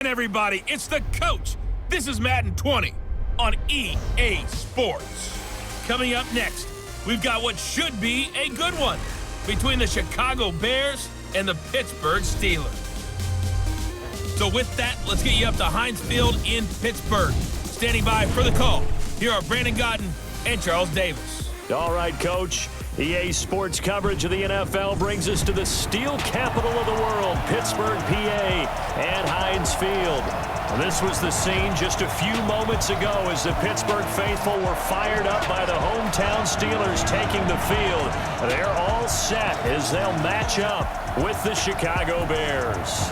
Everybody, it's the coach. This is Madden 20 on EA Sports. Coming up next, we've got what should be a good one between the Chicago Bears and the Pittsburgh Steelers. So with that, let's get you up to Heinz Field in Pittsburgh. Standing by for the call, here are Brandon Godden and Charles Davis. All right, Coach. EA Sports coverage of the NFL brings us to the steel capital of the world, Pittsburgh, PA, and Heinz Field. This was the scene just a few moments ago as the Pittsburgh faithful were fired up by the hometown Steelers taking the field. They're all set as they'll match up with the Chicago Bears.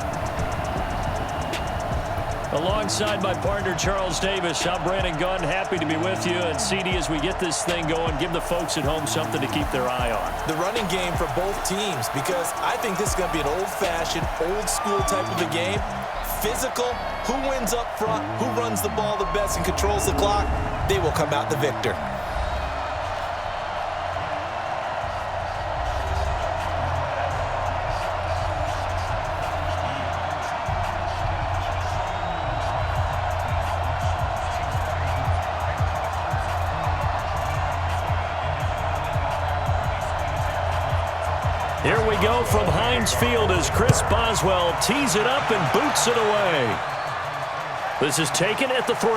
Alongside my partner, Charles Davis, I'm Brandon Gunn. Happy to be with you. And CD, as we get this thing going, give the folks at home something to keep their eye on. The running game for both teams, because I think this is going to be an old-fashioned, old-school type of a game. Physical, who wins up front, who runs the ball the best and controls the clock, they will come out the victor. Here we go from Heinz Field as Chris Boswell tees it up and boots it away. This is taken at the 3.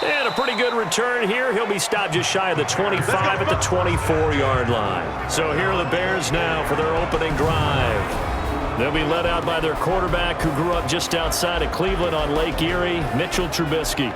And a pretty good return here. He'll be stopped just shy of the 25 at the 24-yard line. So here are the Bears now for their opening drive. They'll be led out by their quarterback who grew up just outside of Cleveland on Lake Erie, Mitchell Trubisky.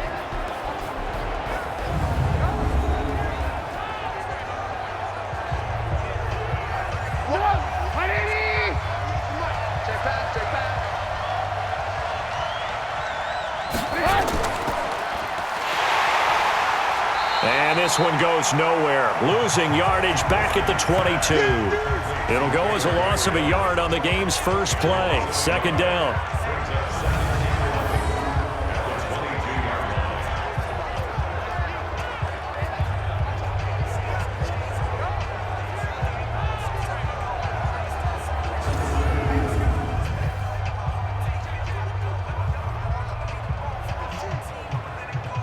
And this one goes nowhere, losing yardage back at the 22. It'll go as a loss of a yard on the game's first play. Second down.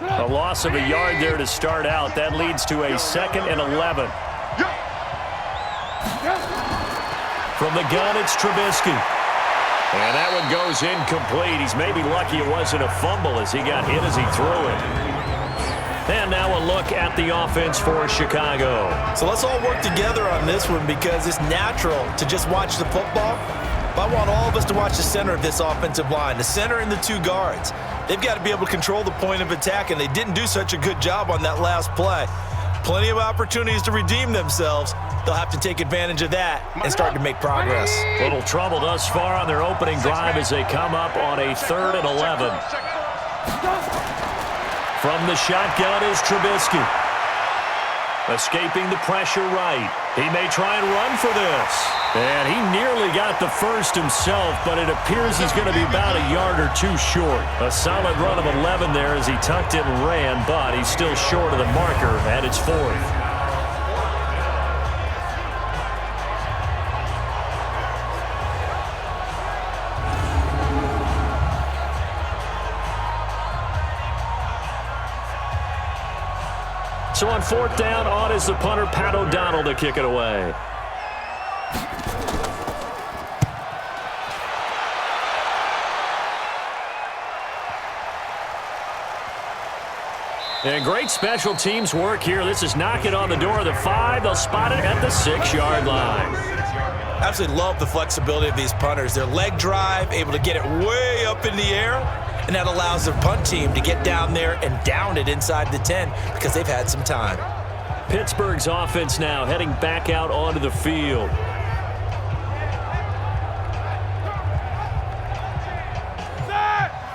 A loss of a yard there to start out. That leads to a 2nd and 11. From the gun, it's Trubisky. And that one goes incomplete. He's maybe lucky it wasn't a fumble as he got hit as he threw it. And now a look at the offense for Chicago. So let's all work together on this one because it's natural to just watch the football. But I want all of us to watch the center of this offensive line, the center and the 2 guards. They've got to be able to control the point of attack, and they didn't do such a good job on that last play. Plenty of opportunities to redeem themselves. They'll have to take advantage of that and start to make progress. Little trouble thus far on their opening drive as they come up on a 3rd and 11. From the shotgun is Trubisky. Escaping the pressure right. He may try and run for this. And he nearly got the first himself, but it appears he's going to be about a yard or 2 short. A solid run of 11 there as he tucked it and ran, but he's still short of the marker, and it's 4th. So on 4th down, on is the punter, Pat O'Donnell, to kick it away. And great special teams work here. This is knocking on the door of the 5. They'll spot it at the 6-yard line. Absolutely love the flexibility of these punters. Their leg drive, able to get it way up in the air, and that allows their punt team to get down there and down it inside the 10 because they've had some time. Pittsburgh's offense now heading back out onto the field.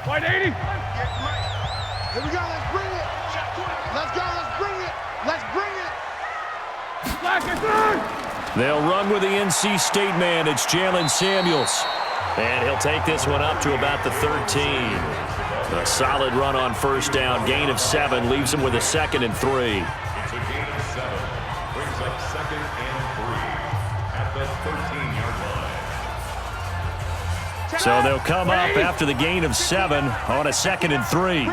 White 80. Here we go. Let's bring it. Let's go. Let's bring it. Let's bring it. Black and third. They'll run with the NC State man. It's Jalen Samuels. And he'll take this one up to about the 13. A solid run on 1st down. Gain of 7 leaves him with a 2nd and 3. Brings up 2nd and 3 at the 13-yard line. So they'll come up after the gain of 7 on a 2nd and 3.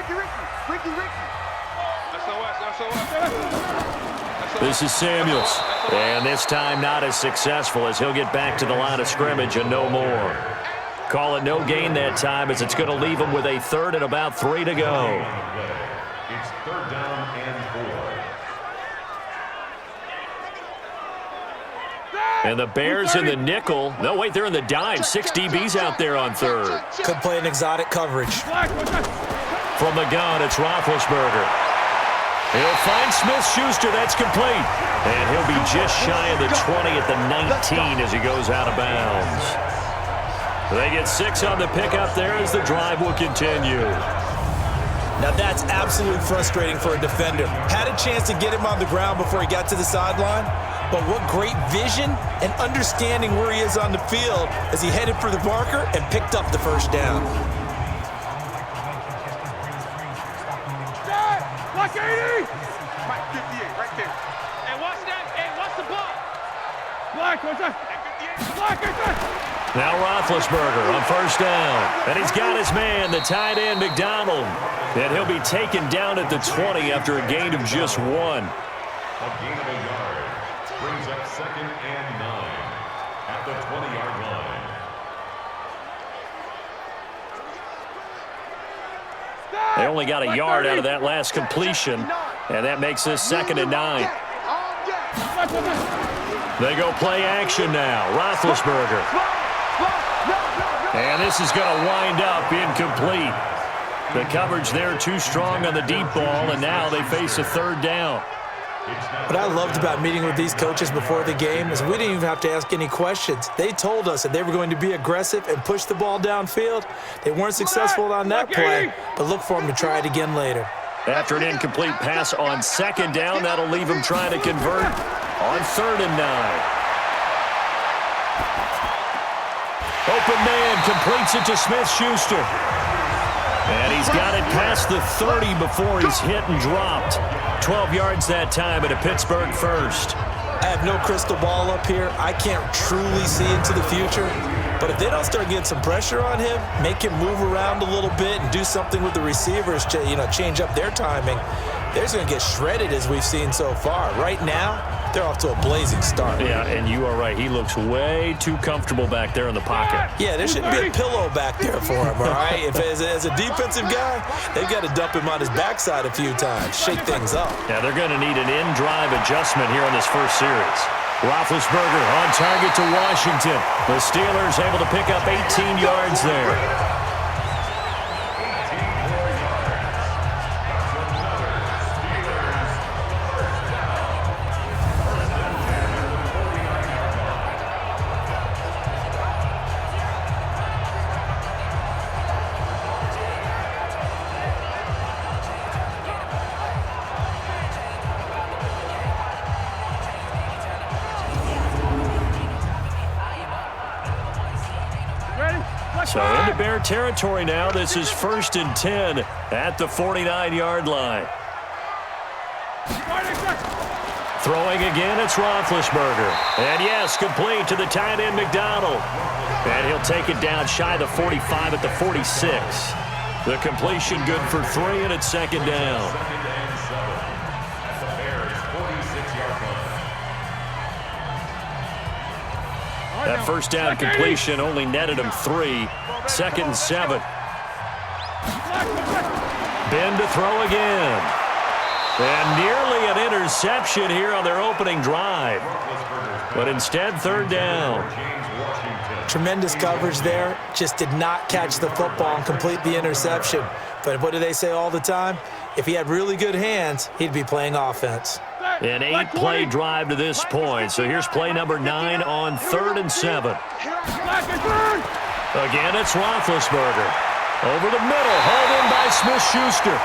This is Samuels. And this time not as successful as he'll get back to the line of scrimmage and no more. Call it no gain that time as it's going to leave him with a 3rd and about 3 to go. It's 3rd down and 4. And the Bears in the nickel. No, wait, they're in the dime. 6 DBs out there on 3rd. Could play an exotic coverage. From the gun, it's Roethlisberger. He'll find Smith-Schuster. That's complete. And he'll be just shy of the 20 at the 19 as he goes out of bounds. They get 6 on the pickup there as the drive will continue. Now that's absolutely frustrating for a defender. Had a chance to get him on the ground before he got to the sideline, but what great vision and understanding where he is on the field as he headed for the marker and picked up the 1st down. Watch 80! Mike, 58, right there. And watch that, and watch the block. Black, watch that. Black, watch that. Now Roethlisberger on 1st down. And he's got his man, the tight end, McDonald. And he'll be taken down at the 20 after a gain of just 1. A gain of a yard brings up 2nd and 9 at the 20-yard line. They only got a yard out of that last completion, and that makes this 2nd and 9. They go play action now. Roethlisberger. And this is going to wind up incomplete. The coverage there too strong on the deep ball, and now they face a 3rd down. What I loved about meeting with these coaches before the game is we didn't even have to ask any questions. They told us that they were going to be aggressive and push the ball downfield. They weren't successful on that play, but look for them to try it again later. After an incomplete pass on 2nd down, that'll leave him trying to convert on 3rd and 9. Open man completes it to Smith-Schuster. And he's got it past the 30 before he's hit and dropped. 12 yards that time at a Pittsburgh 1st. I have no crystal ball up here. I can't truly see into the future. But if they don't start getting some pressure on him, make him move around a little bit and do something with the receivers to, change up their timing, they're going to get shredded as we've seen so far. Right now, they're off to a blazing start. Yeah, and you are right. He looks way too comfortable back there in the pocket. Yeah, there shouldn't be a pillow back there for him, all right? If as a defensive guy, they've got to dump him on his backside a few times, shake things up. Yeah, they're going to need an in-drive adjustment here in this first series. Roethlisberger on target to Washington. The Steelers able to pick up 18 yards there. So into Bear territory now. This is 1st and 10 at the 49-yard line. Throwing again, it's Roethlisberger. And yes, complete to the tight end, McDonald. And he'll take it down shy of the 45 at the 46. The completion good for 3, and it's 2nd down. That 1st down completion only netted him 3. 2nd and 7. Ben to throw again. And nearly an interception here on their opening drive. But instead, 3rd down. Tremendous coverage there. Just did not catch the football and complete the interception. But what do they say all the time? If he had really good hands, he'd be playing offense. An 8-play drive to this point. So here's play number 9 on 3rd and 7. Again, it's Roethlisberger. Over the middle, hauled in by Smith-Schuster.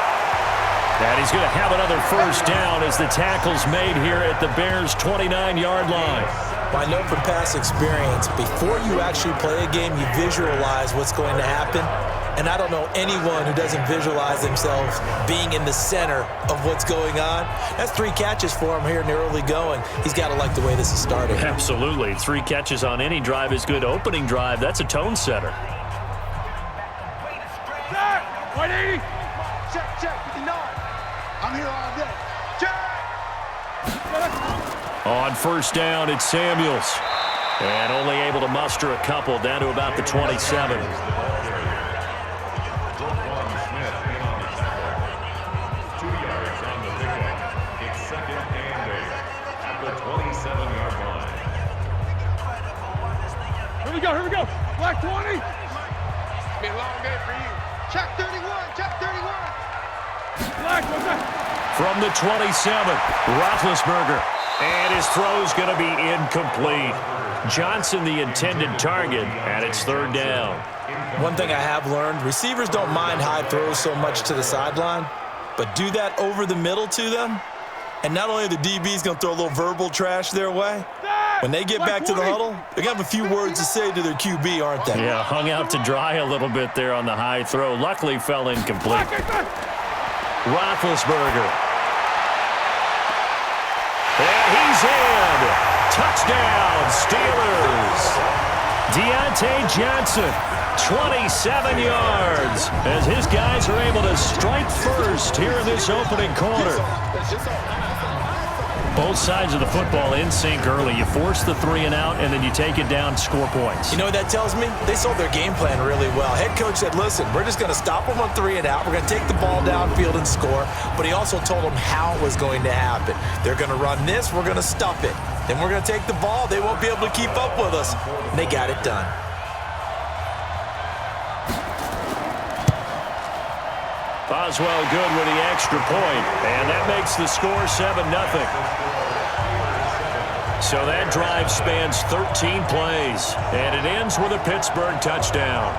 And he's going to have another 1st down as the tackle's made here at the Bears' 29-yard line. I know from past experience, before you actually play a game, you visualize what's going to happen. And I don't know anyone who doesn't visualize themselves being in the center of what's going on. That's 3 catches for him here in the early going. He's got to like the way this is starting. Absolutely. 3 catches on any drive is good. Opening drive, that's a tone setter. 180. Check, 59. I'm here all day. Check. On first down, it's Samuels. And only able to muster a couple down to about the 27. Here we go. Black 20. It's been a long day for you. Check 31. Black, what's that? From the 27, Roethlisberger. And his throw's going to be incomplete. Johnson the intended target, and it's third down. One thing I have learned, receivers don't mind high throws so much to the sideline, but do that over the middle to them, and not only are the DBs going to throw a little verbal trash their way, when they get back to the huddle, they're going to have a few words to say to their QB, aren't they? Yeah, hung out to dry a little bit there on the high throw. Luckily fell incomplete. Roethlisberger. And he's in. Touchdown, Steelers. Deontay Johnson, 27 yards, as his guys are able to strike first here in this opening quarter. Both sides of the football in sync early. You force the 3 and out, and then you take it down, score points. You know what that tells me? They sold their game plan really well. Head coach said, listen, we're just going to stop them on 3 and out. We're going to take the ball downfield and score. But he also told them how it was going to happen. They're going to run this. We're going to stop it. Then we're going to take the ball. They won't be able to keep up with us. And they got it done. Boswell good with the extra point, and that makes the score 7-0. So that drive spans 13 plays, and it ends with a Pittsburgh touchdown.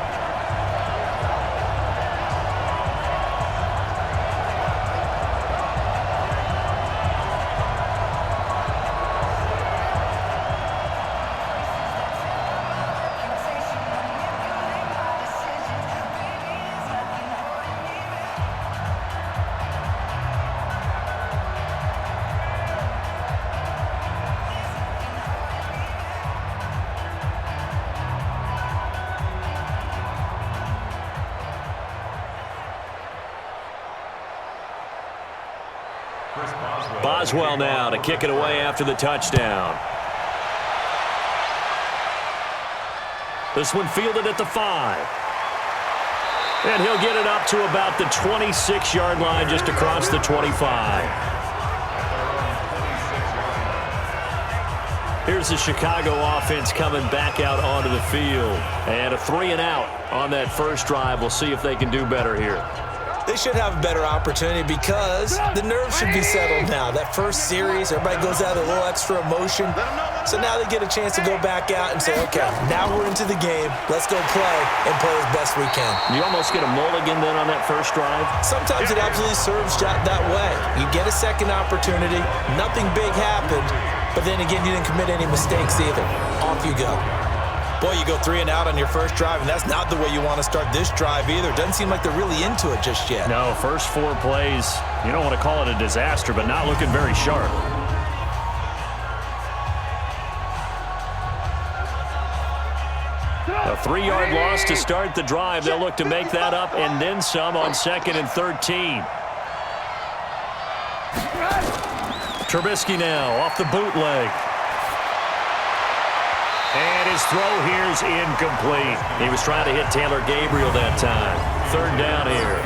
Boswell now to kick it away after the touchdown. This one fielded at the 5. And he'll get it up to about the 26-yard line, just across the 25. Here's the Chicago offense coming back out onto the field. And a 3 and out on that first drive. We'll see if they can do better here. They should have a better opportunity because the nerves should be settled now. That first series, everybody goes out with a little extra emotion. So now they get a chance to go back out and say, okay, now we're into the game. Let's go play and play as best we can. You almost get a mulligan then on that first drive? Sometimes it absolutely serves that way. You get a second opportunity. Nothing big happened. But then again, you didn't commit any mistakes either. Off you go. Boy, you go 3 and out on your first drive, and that's not the way you want to start this drive either. Doesn't seem like they're really into it just yet. No, first 4 plays, you don't want to call it a disaster, but not looking very sharp. A 3-yard loss to start the drive. They'll look to make that up and then some on 2nd and 13. Trubisky now off the bootleg. And his throw here's incomplete. He was trying to hit Taylor Gabriel that time. 3rd down here.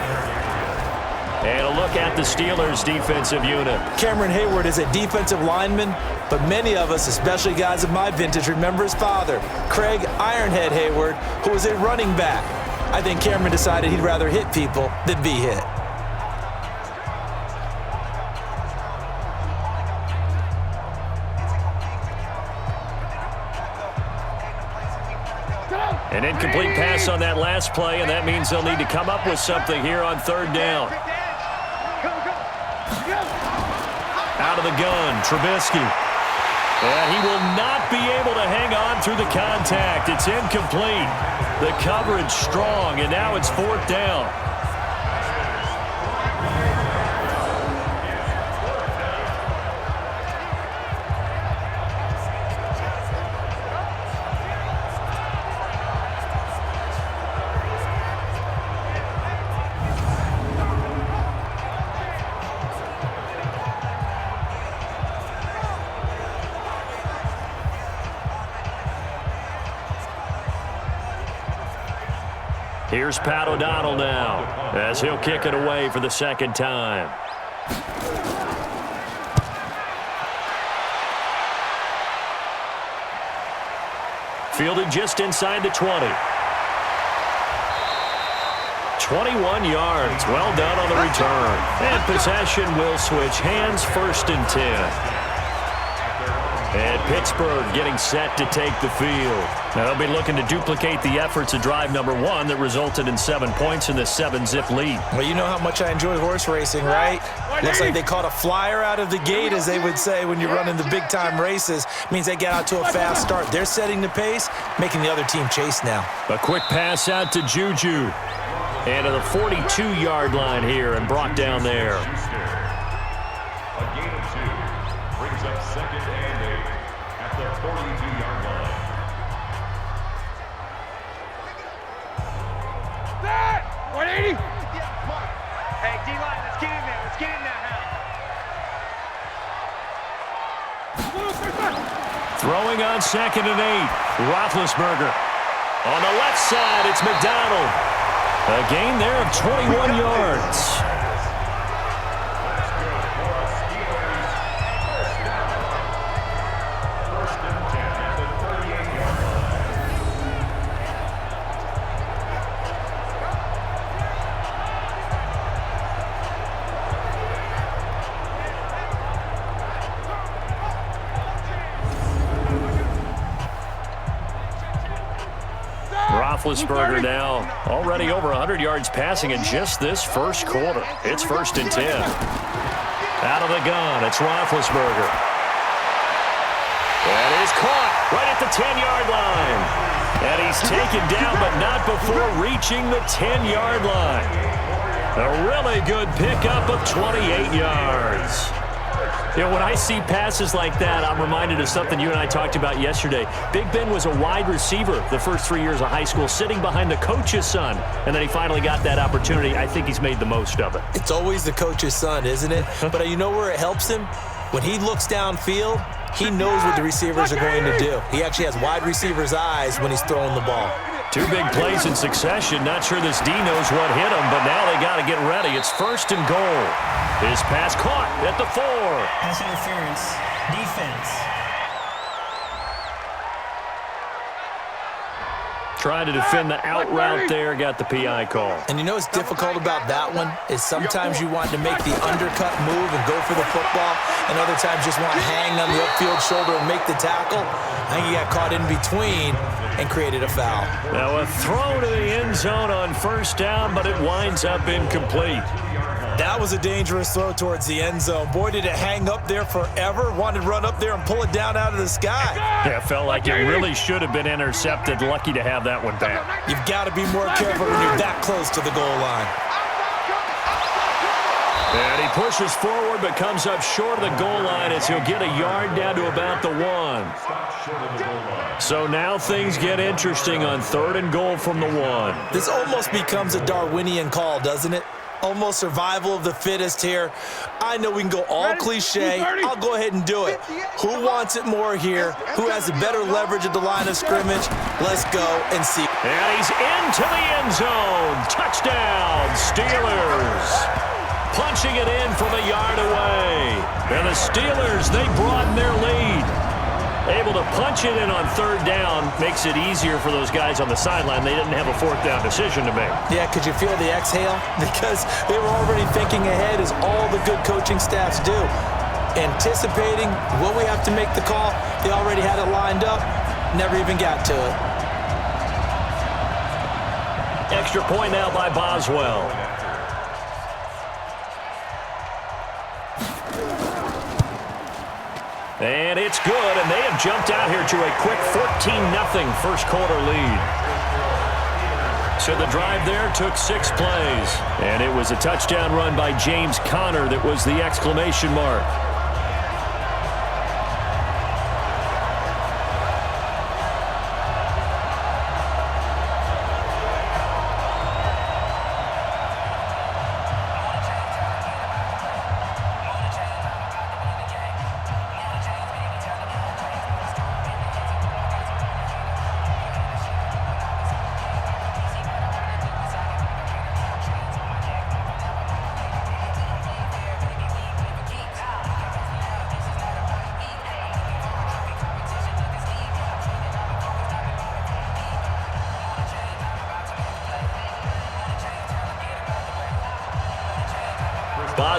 And a look at the Steelers' defensive unit. Cameron Hayward is a defensive lineman, but many of us, especially guys of my vintage, remember his father, Craig Ironhead Hayward, who was a running back. I think Cameron decided he'd rather hit people than be hit. An incomplete pass on that last play, and that means they'll need to come up with something here on 3rd down. Out of the gun, Trubisky. And he will not be able to hang on through the contact. It's incomplete. The coverage strong, and now it's 4th down. Here's Pat O'Donnell now as he'll kick it away for the second time. Fielded just inside the 20. 21 yards. Well done on the return. And possession will switch hands, 1st and 10. And Pittsburgh getting set to take the field. Now they'll be looking to duplicate the efforts of drive number 1 that resulted in 7 points in the 7-zip lead. Well, you know how much I enjoy horse racing, right? Looks like they caught a flyer out of the gate, as they would say when you're running the big-time races. Means they get out to a fast start. They're setting the pace, making the other team chase now. A quick pass out to Juju. And to the 42-yard line here and brought down there. A gain of 2 brings up 2nd and 8 at the 42-yard line. That! 180! Hey, D-line, let's get in there. Let's get in there now. Throwing on 2nd and 8. Roethlisberger. On the left side, it's McDonald. A gain there of 21 yards. Roethlisberger now already over 100 yards passing in just this first quarter. It's 1st and 10. Out of the gun, it's Roethlisberger. That is caught right at the 10-yard line. And he's taken down, but not before reaching the 10-yard line. A really good pickup of 28 yards. You know, when I see passes like that, I'm reminded of something you and I talked about yesterday. Big Ben was a wide receiver the first 3 years of high school, sitting behind the coach's son, and then he finally got that opportunity. I think he's made the most of it. It's always the coach's son, isn't it? But you know where it helps him? When he looks downfield, he knows what the receivers are going to do. He actually has wide receivers' eyes when he's throwing the ball. 2 big plays in succession. Not sure this D knows what hit him, but now they got to get ready. It's 1st and goal. His pass caught at the 4. Pass interference. Defense. Trying to defend the out route there. Got the PI call. And you know what's difficult about that one is sometimes you want to make the undercut move and go for the football, and other times just want to hang on the upfield shoulder and make the tackle. I think he got caught in between and created a foul. Now a throw to the end zone on 1st down, but it winds up incomplete. That was a dangerous throw towards the end zone. Boy, did it hang up there forever. Wanted to run up there and pull it down out of the sky. Yeah, felt like it really should have been intercepted. Lucky to have that one back. You've got to be more careful when you're that close to the goal line. And he pushes forward but comes up short of the goal line as he'll get a yard down to about the 1. So now things get interesting on 3rd and goal from the 1. This almost becomes a Darwinian call, doesn't it? Almost survival of the fittest here. I know we can go all cliche. I'll go ahead and do it. Who wants it more here? Who has a better leverage at the line of scrimmage? Let's go and see. And he's into the end zone. Touchdown, Steelers. Punching it in from a yard away. And the Steelers, they broaden their lead. Able to punch it in on 3rd down makes it easier for those guys on the sideline. They didn't have a 4th down decision to make. Yeah, could you feel the exhale? Because they were already thinking ahead, as all the good coaching staffs do. Anticipating what we have to make the call. They already had it lined up. Never even got to it. Extra point now by Boswell. And it's good, and they have jumped out here to a quick 14-0 first quarter lead. So the drive there took 6 plays, and it was a touchdown run by James Conner that was the exclamation mark.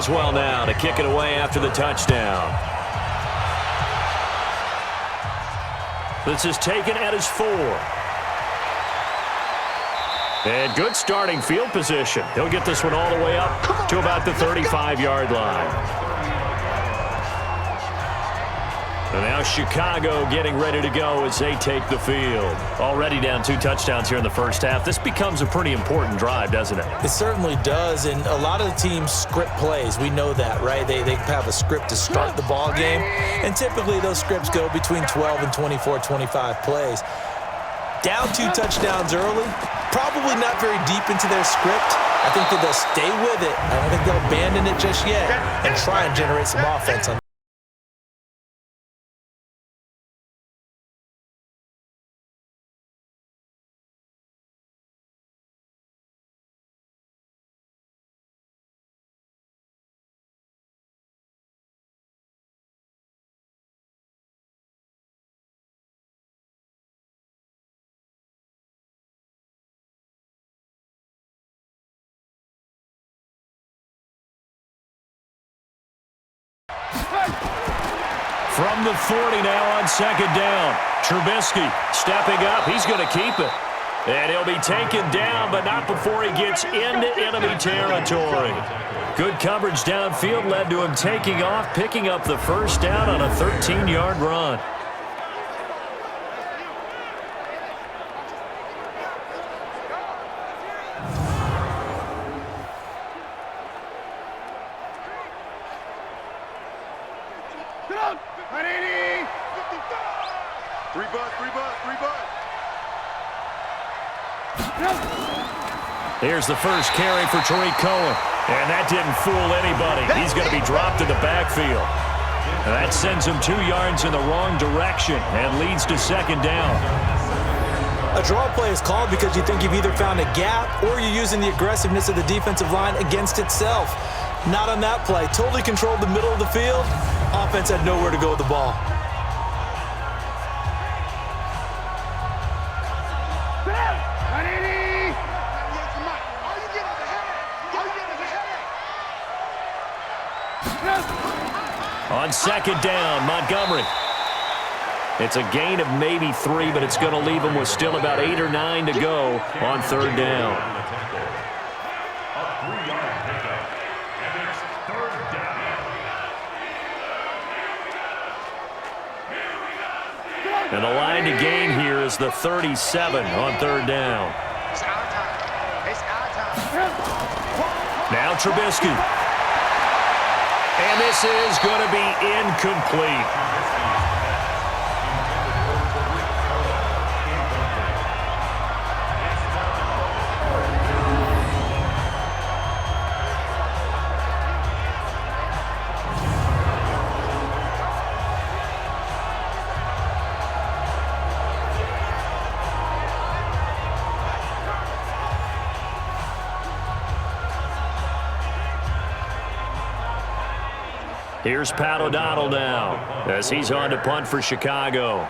Boswell now to kick it away after the touchdown. This is taken at his 4. And good starting field position. He'll get this one all the way up to about the 35-yard line. And now Chicago getting ready to go as they take the field. Already down 2 touchdowns here in the first half. This becomes a pretty important drive, doesn't it? It certainly does, and a lot of the teams script plays. We know that, right? They have a script to start the ball game, and typically those scripts go between 12 and 24, 25 plays. Down 2 touchdowns early, probably not very deep into their script. I think that they'll stay with it. I don't think they'll abandon it just yet and try and generate some offense on. From the 40 now on second down. Trubisky stepping up. He's going to keep it. And he'll be taken down, but not before he gets into enemy territory. Good coverage downfield led to him taking off, picking up the first down on a 13-yard run. Here's the first carry for Tariq Cohen. And that didn't fool anybody. He's going to be dropped in the backfield. And that sends him 2 yards in the wrong direction and leads to second down. A draw play is called because you think you've either found a gap or you're using the aggressiveness of the defensive line against itself. Not on that play. Totally controlled the middle of the field. Offense had nowhere to go with the ball. On second down, Montgomery. It's a gain of maybe 3, but it's going to leave him with still about 8 or 9 to go on third down. And the line to gain here is the 37 on third down. Now Trubisky. And this is going to be incomplete. Here's Pat O'Donnell now as he's on to punt for Chicago.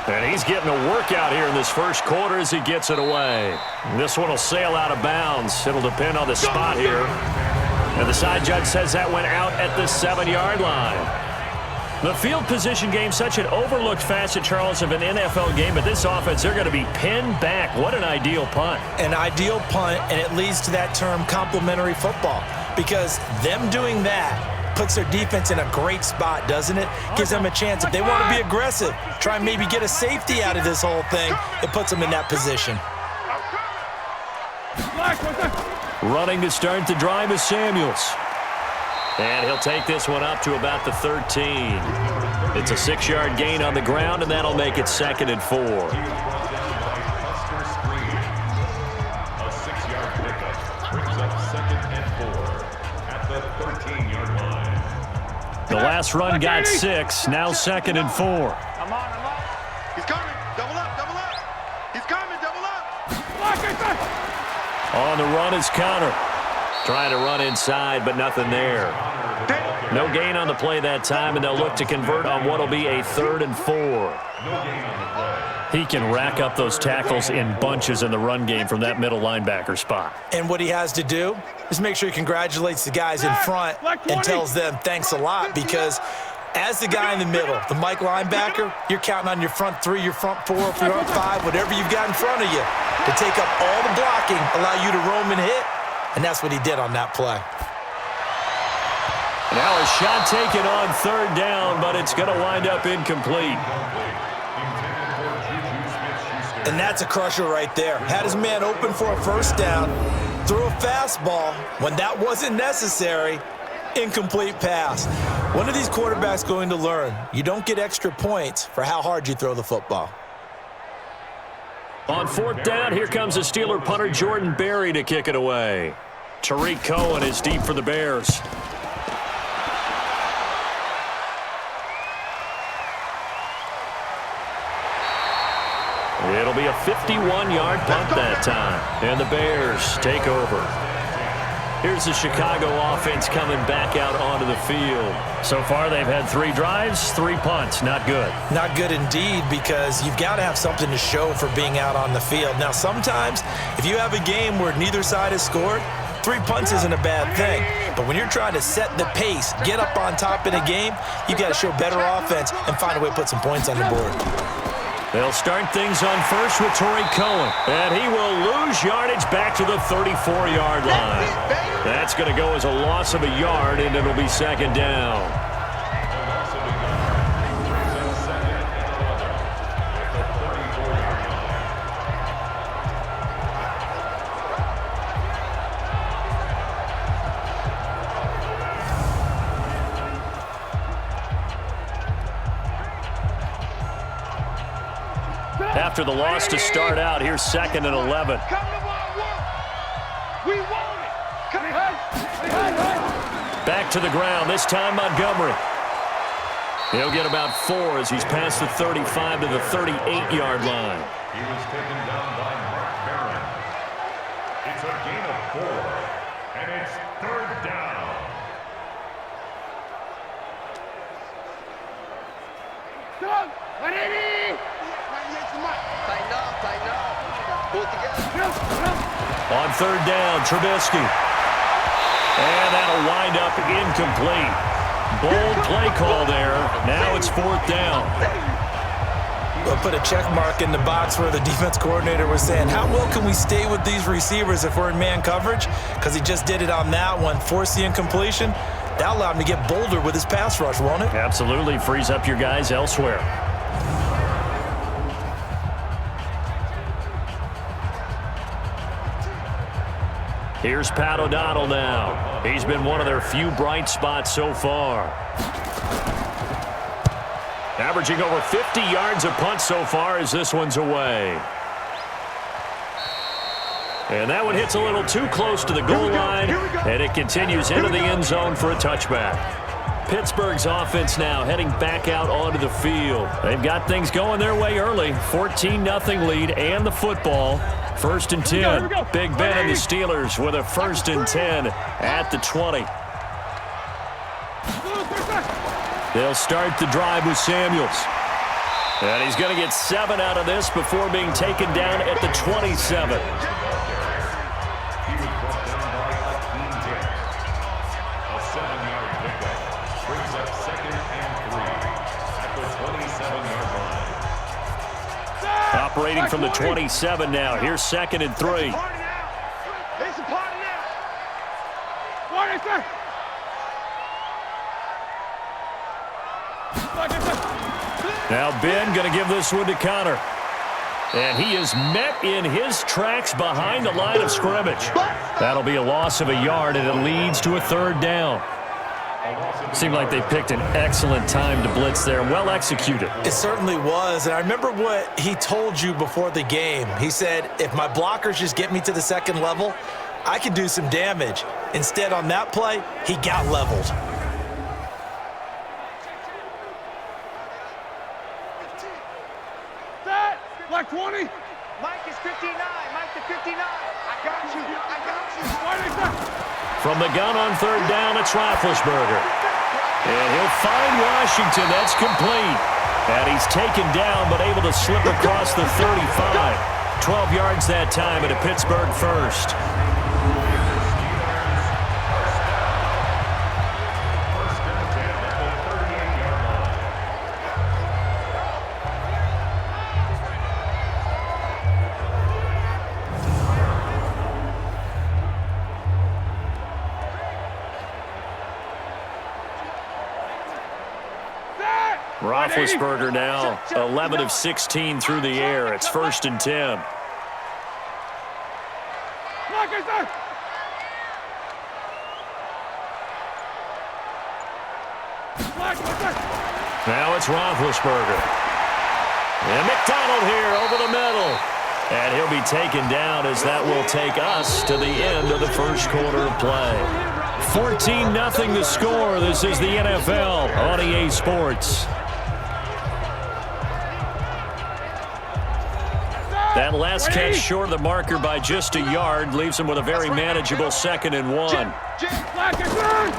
And he's getting a workout here in this first quarter as he gets it away. This one will sail out of bounds. It'll depend on the spot here. And the side judge says that went out at the 7-yard line. The field position game, such an overlooked facet, Charles, of an NFL game, but this offense, they're going to be pinned back. What an ideal punt. An ideal punt, and it leads to that term complementary football, because them doing that puts their defense in a great spot, doesn't it? Gives them a chance. If they want to be aggressive, try and maybe get a safety out of this whole thing, it puts them in that position. Running to start the drive is Samuels. And he'll take this one up to about the 13. It's a 6-yard gain on the ground, and that'll make it 2nd and 4. A 6-yard pickup brings up 2nd and 4 at the 13-yard line. The last run got 6, now 2nd and 4. I'm on. He's coming. Double up. He's coming. Double up. On the run is Connor. Trying to run inside, but nothing there. No gain on the play that time, and they'll look to convert on what will be a 3rd and 4. He can rack up those tackles in bunches in the run game from that middle linebacker spot. And what he has to do is make sure he congratulates the guys in front and tells them thanks a lot, because as the guy in the middle, the Mike linebacker, you're counting on your front 3, your front 4, your front 5, whatever you've got in front of you to take up all the blocking, allow you to roam and hit, and that's what he did on that play. Now a shot taken on 3rd down, but it's going to wind up incomplete. And that's a crusher right there. Had his man open for a 1st down, threw a fastball when that wasn't necessary, incomplete pass. One of these quarterbacks going to learn, you don't get extra points for how hard you throw the football. On 4th down, here comes the Steeler punter Jordan Berry to kick it away. Tariq Cohen is deep for the Bears. It'll be a 51-yard punt that time, and the Bears take over. Here's the Chicago offense coming back out onto the field. So far, they've had 3 drives, 3 punts. Not good. Not good indeed, because you've got to have something to show for being out on the field. Now, sometimes, if you have a game where neither side has scored, 3 punts isn't a bad thing. But when you're trying to set the pace, get up on top in a game, you've got to show better offense and find a way to put some points on the board. They'll start things on first with Tariq Cohen. And he will lose yardage back to the 34-yard line. That's going to go as a loss of a yard, and it'll be 2nd down. After the loss to start out, here's 2nd and 11. Back to the ground, this time Montgomery. He'll get about 4 as he's past the 35 to the 38-yard line. He was taken down by Mark Barron. It's a gain of 4, and it's 3rd down. On 3rd down, Trubisky. And that'll wind up incomplete. Bold play call there. Now it's 4th down. We'll put a check mark in the box where the defense coordinator was saying, how well can we stay with these receivers if we're in man coverage? Because he just did it on that one, forced the incompletion. That'll allow him to get bolder with his pass rush, won't it? Absolutely. Frees up your guys elsewhere. Here's Pat O'Donnell now. He's been one of their few bright spots so far. Averaging over 50 yards a punt so far as this one's away. And that one hits a little too close to the goal line, and it continues into the end zone for a touchback. Pittsburgh's offense now heading back out onto the field. They've got things going their way early. 14-0 lead and the football. 1st and 10. Big Ben and the Steelers with a 1st and 10 at the 20. They'll start the drive with Samuels. And he's going to get 7 out of this before being taken down at the 27. Operating from the 27 now. Here's 2nd and 3. Now Ben going to give this one to Connor. And he is met in his tracks behind the line of scrimmage. That'll be a loss of a yard, and it leads to a 3rd down. Seemed like they picked an excellent time to blitz there. Well executed. It certainly was. And I remember what he told you before the game. He said, if my blockers just get me to the 2nd level, I can do some damage. Instead, on that play, he got leveled. Set. Black 20. Mike is 59. Mike to 59. I got you. I got you. From the gun on third down, it's Roethlisberger. And he'll find Washington. That's complete. And he's taken down, but able to slip across the 35. 12 yards that time, and a Pittsburgh first. Roethlisberger now 11 of 16 through the air. It's 1st and 10. Now it's Roethlisberger. And McDonald here over the middle. And he'll be taken down as that will take us to the end of the first quarter of play. 14-0 the score. This is the NFL on EA Sports. That last catch short of the marker by just a yard leaves him with a very manageable 2nd and 1.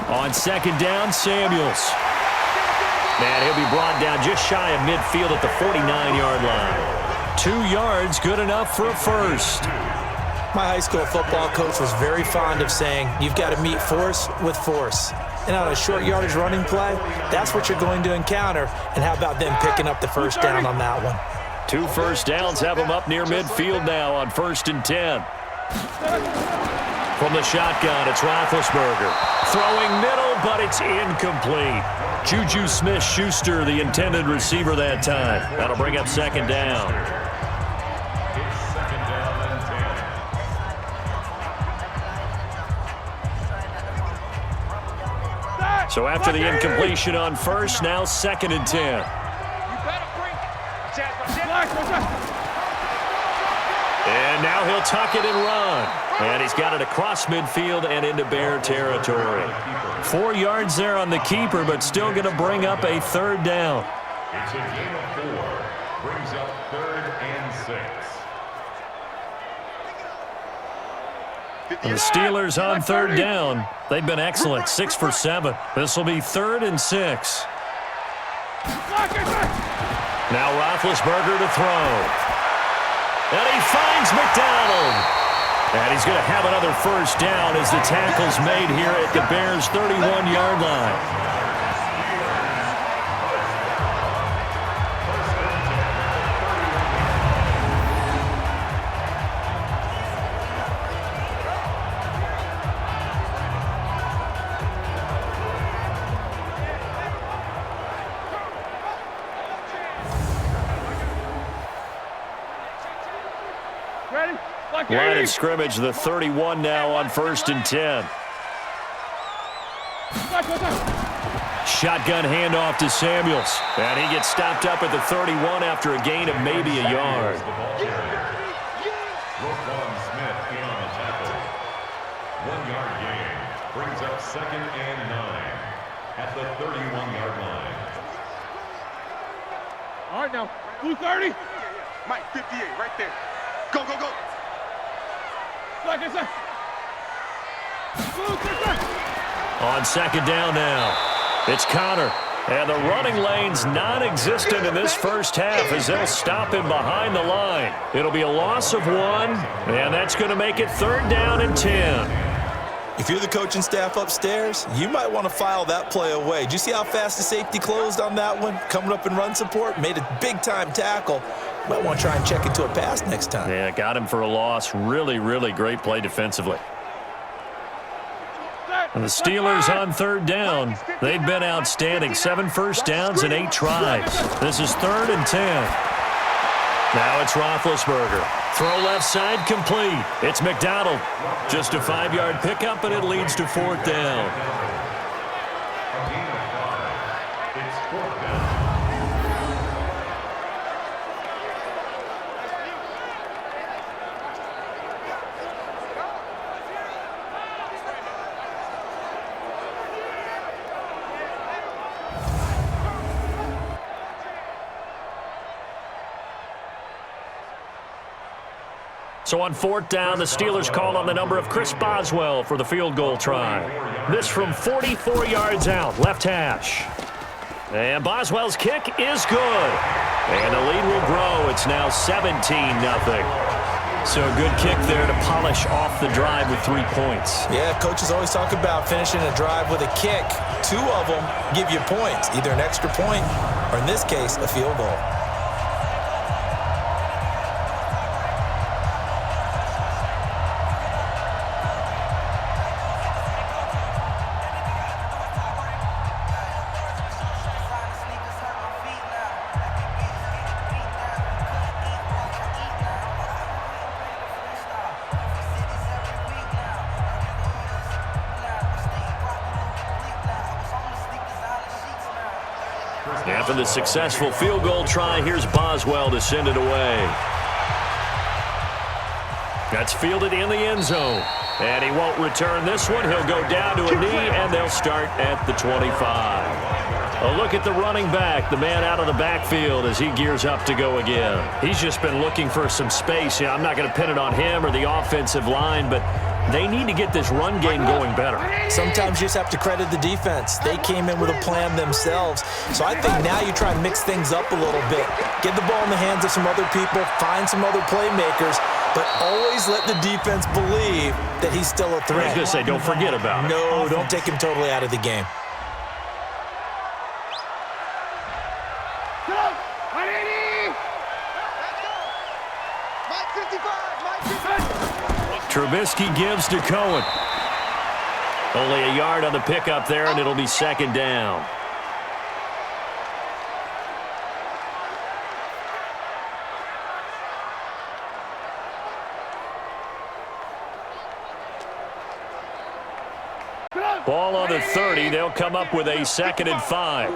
On 2nd down, Samuels. And he'll be brought down just shy of midfield at the 49-yard line. 2 yards, good enough for a first. My high school football coach was very fond of saying, you've got to meet force with force. And on a short yardage running play, that's what you're going to encounter. And how about them picking up the first down on that one? 2 first downs have him up near midfield now on 1st and 10. From the shotgun, it's Roethlisberger. Throwing middle, but it's incomplete. Juju Smith-Schuster, the intended receiver that time. That'll bring up 2nd down. It's 2nd down and 10. So after the incompletion on first, now 2nd and 10. And now he'll tuck it and run. And he's got it across midfield and into Bear territory. 4 yards there on the keeper, but still going to bring up a 3rd down. It's a gain of 4. Brings up 3rd and 6. And the Steelers on 3rd down. They've been excellent, 6 for 7. This will be 3rd and 6. Now Roethlisberger to throw. And he finds McDonald. And he's going to have another first down as the tackle's made here at the Bears' 31-yard line. Line of scrimmage, the 31 now on 1st and 10. Shotgun handoff to Samuels. And he gets stopped up at the 31 after a gain of maybe a yard. Smith in on the tackle. 1-yard gain. Brings up 2nd and 9 at the 31-yard line. All right, now, blue 30. Mike, 58, right there. Go, go, go. On 2nd down now, it's Connor. And the running lane's non-existent in this first half as they'll stop him behind the line. It'll be a loss of 1, and that's going to make it 3rd down and 10. If you're the coaching staff upstairs, you might want to file that play away. Did you see how fast the safety closed on that one? Coming up in run support, made a big-time tackle. Might want to try and check into a pass next time. Yeah, got him for a loss. Really, really great play defensively. And the Steelers on 3rd down. They've been outstanding. 7 first downs and 8 tries. This is 3rd and 10. Now it's Roethlisberger. Throw left side complete. It's McDonald. Just a 5-yard pickup, and it leads to 4th down. A gain of 5. It's 4th down. So on 4th down, the Steelers call on the number of Chris Boswell for the field goal try. This from 44 yards out, left hash. And Boswell's kick is good. And the lead will grow. It's now 17-0. So a good kick there to polish off the drive with 3 points. Yeah, coaches always talk about finishing a drive with a kick. 2 of them give you points, either an extra point or, in this case, a field goal. After the successful field goal try, here's Boswell to send it away. That's fielded in the end zone. And he won't return this one. He'll go down to a knee, and they'll start at the 25. A look at the running back, the man out of the backfield as he gears up to go again. He's just been looking for some space. I'm not going to pin it on him or the offensive line, but they need to get this run game going better. Sometimes you just have to credit the defense. They came in with a plan themselves. So I think now you try and mix things up a little bit. Get the ball in the hands of some other people, find some other playmakers, but always let the defense believe that he's still a threat. I was going to say, don't forget about it. No, don't take him totally out of the game. Trubisky gives to Cohen. Only a yard on the pickup there, and it'll be 2nd down. Ball on the 30. They'll come up with a 2nd and 5.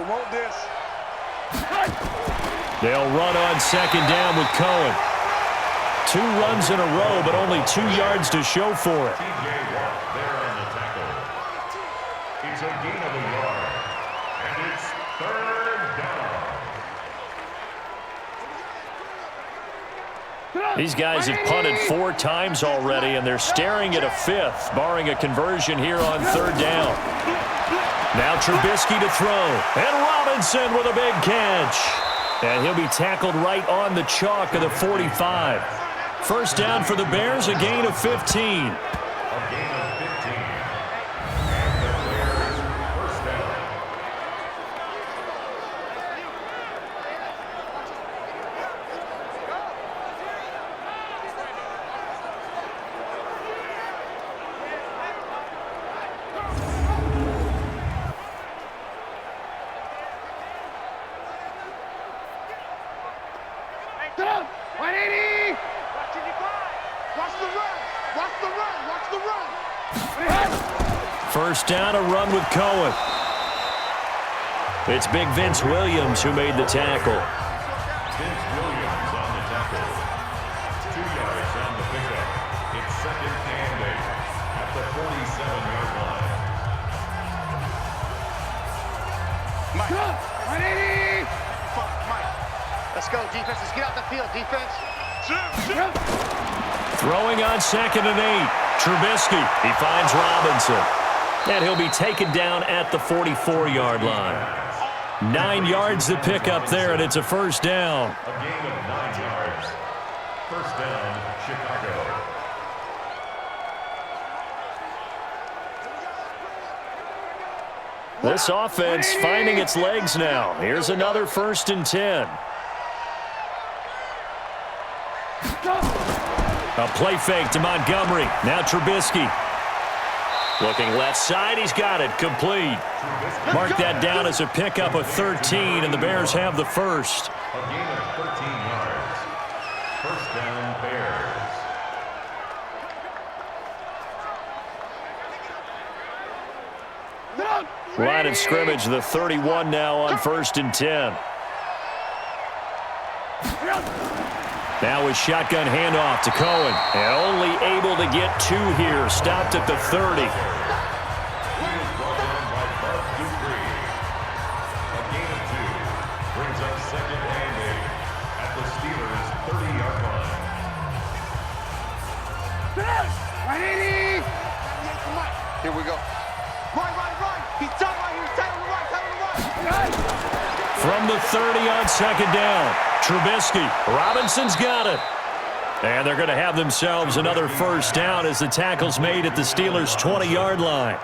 They'll run on 2nd down with Cohen. 2 runs in a row, but only 2 yards to show for it. It's a gain of a yard, and it's 3rd down. These guys have punted 4 times already, and they're staring at a 5th, barring a conversion here on 3rd down. Now Trubisky to throw, and Robinson with a big catch. And he'll be tackled right on the chalk of the 45. 1st down for the Bears, a gain of 15. A gain of 15. And the Bears, 1st down. Get up! 180! Watch the run! Watch the run! Watch the run! 1st down, a run with Cohen. It's big Vince Williams who made the tackle. Vince Williams on the tackle. 2 yards on the pickup. It's 2nd and 8 at the 47-yard line. Mike. 180! Mike. Let's go, defense. Let's get out the field, defense. Throwing on 2nd and 8. Trubisky. He finds Robinson. And he'll be taken down at the 44-yard line. 9 yards to pick up there, and it's a 1st down. A gain of 9 yards. 1st down, Chicago. This offense finding its legs now. Here's another 1st and 10. A play fake to Montgomery. Now Trubisky. Looking left side. He's got it. Complete. Mark that down as a pickup of 13, and the Bears have the 1st. A gain of 13 yards. 1st down, Bears. Line of scrimmage, the 31 now on 1st and 10. Now a shotgun handoff to Cohen. And only able to get 2 here. Stopped at the 30. From the 30 on second down. Trubisky. Robinson's got it. And they're going to have themselves another first down as the tackle's made at the Steelers' 20-yard line.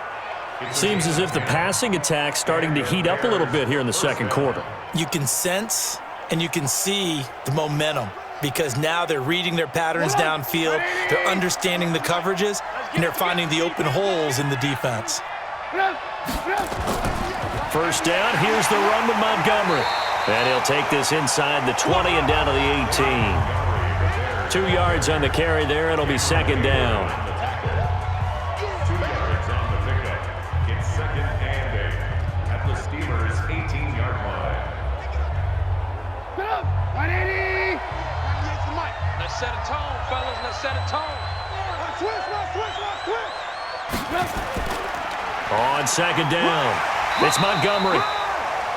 Seems as if the passing attack's starting to heat up a little bit here in the second quarter. You can sense and you can see the momentum because now they're reading their patterns downfield, they're understanding the coverages, and they're finding the open holes in the defense. First down, here's the run to Montgomery. And he'll take this inside the 20 and down to the 18. 2 yards on the carry there. It'll be second down. 2 yards on the pickup. It's second and 8 at the Steelers' 18-yard line. Get up! 180! Let's set a tone, fellas. Let's set a tone. On second down, it's Montgomery.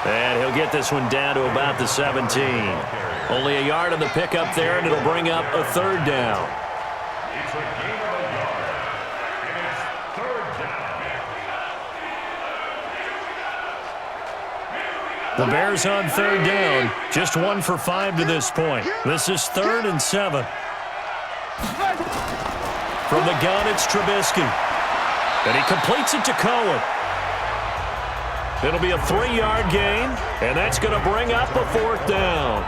And he'll get this one down to about the 17. Only a yard on the pickup there, and it'll bring up a third down. It's a gain of a yard, and it's third down. The Bears on third down, just 1 for 5 to this point. This is 3rd and 7. From the gun, it's Trubisky. And he completes it to Cohen. It'll be a 3-yard gain, and that's going to bring up a fourth down.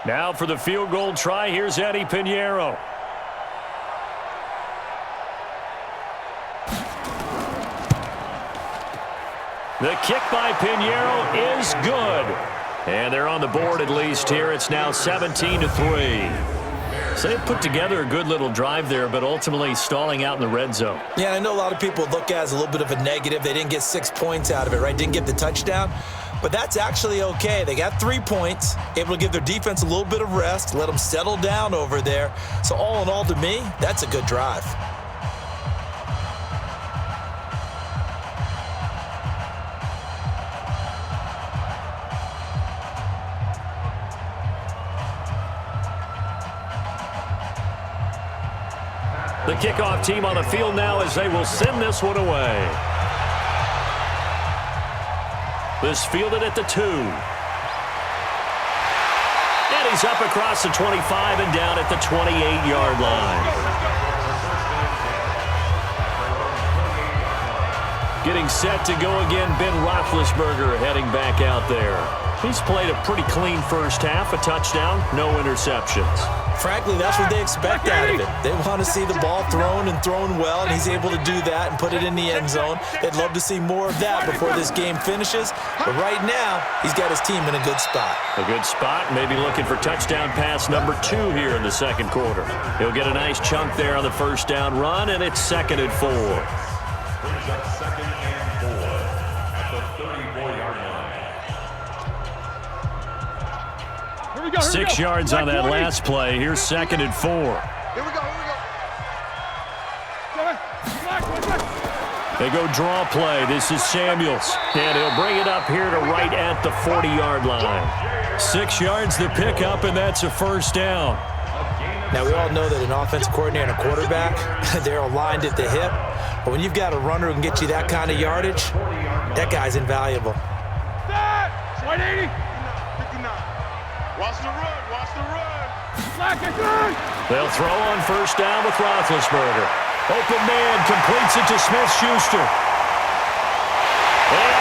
Now for the field goal try, here's Eddie Pinheiro. The kick by Pinheiro is good. And they're on the board at least here. It's now 17-3. So they put together a good little drive there, but ultimately stalling out in the red zone. Yeah, I know a lot of people look at it as a little bit of a negative. They didn't get 6 points out of it, right? Didn't get the touchdown. But that's actually okay. They got 3 points, able to give their defense a little bit of rest, let them settle down over there. So all in all, to me, that's a good drive. The kickoff team on the field now as they will send this one away. This fielded at the 2. And he's up across the 25 and down at the 28-yard line. Getting set to go again, Ben Roethlisberger heading back out there. He's played a pretty clean first half, a touchdown, no interceptions. Frankly, that's what they expect out of it. They want to see the ball thrown and thrown well, and he's able to do that and put it in the end zone. They'd love to see more of that before this game finishes. But right now, he's got his team in a good spot. A good spot, maybe looking for touchdown pass number 2 here in the second quarter. He'll get a nice chunk there on the first down run, and it's 2nd and 4. Brings up 2nd and 4 at the 34-yard line. 6 yards on that last play. Here's 2nd and 4. Here we go. They go draw play. This is Samuels. And he'll bring it up here to right at the 40-yard line. 6 yards to pick up, and that's a first down. Now, we all know that an offensive coordinator and a quarterback, they're aligned at the hip. But when you've got a runner who can get you that kind of yardage, that guy's invaluable. 180. 59. Watch the run. They'll throw on first down with Roethlisberger. Open man completes it to Smith-Schuster. And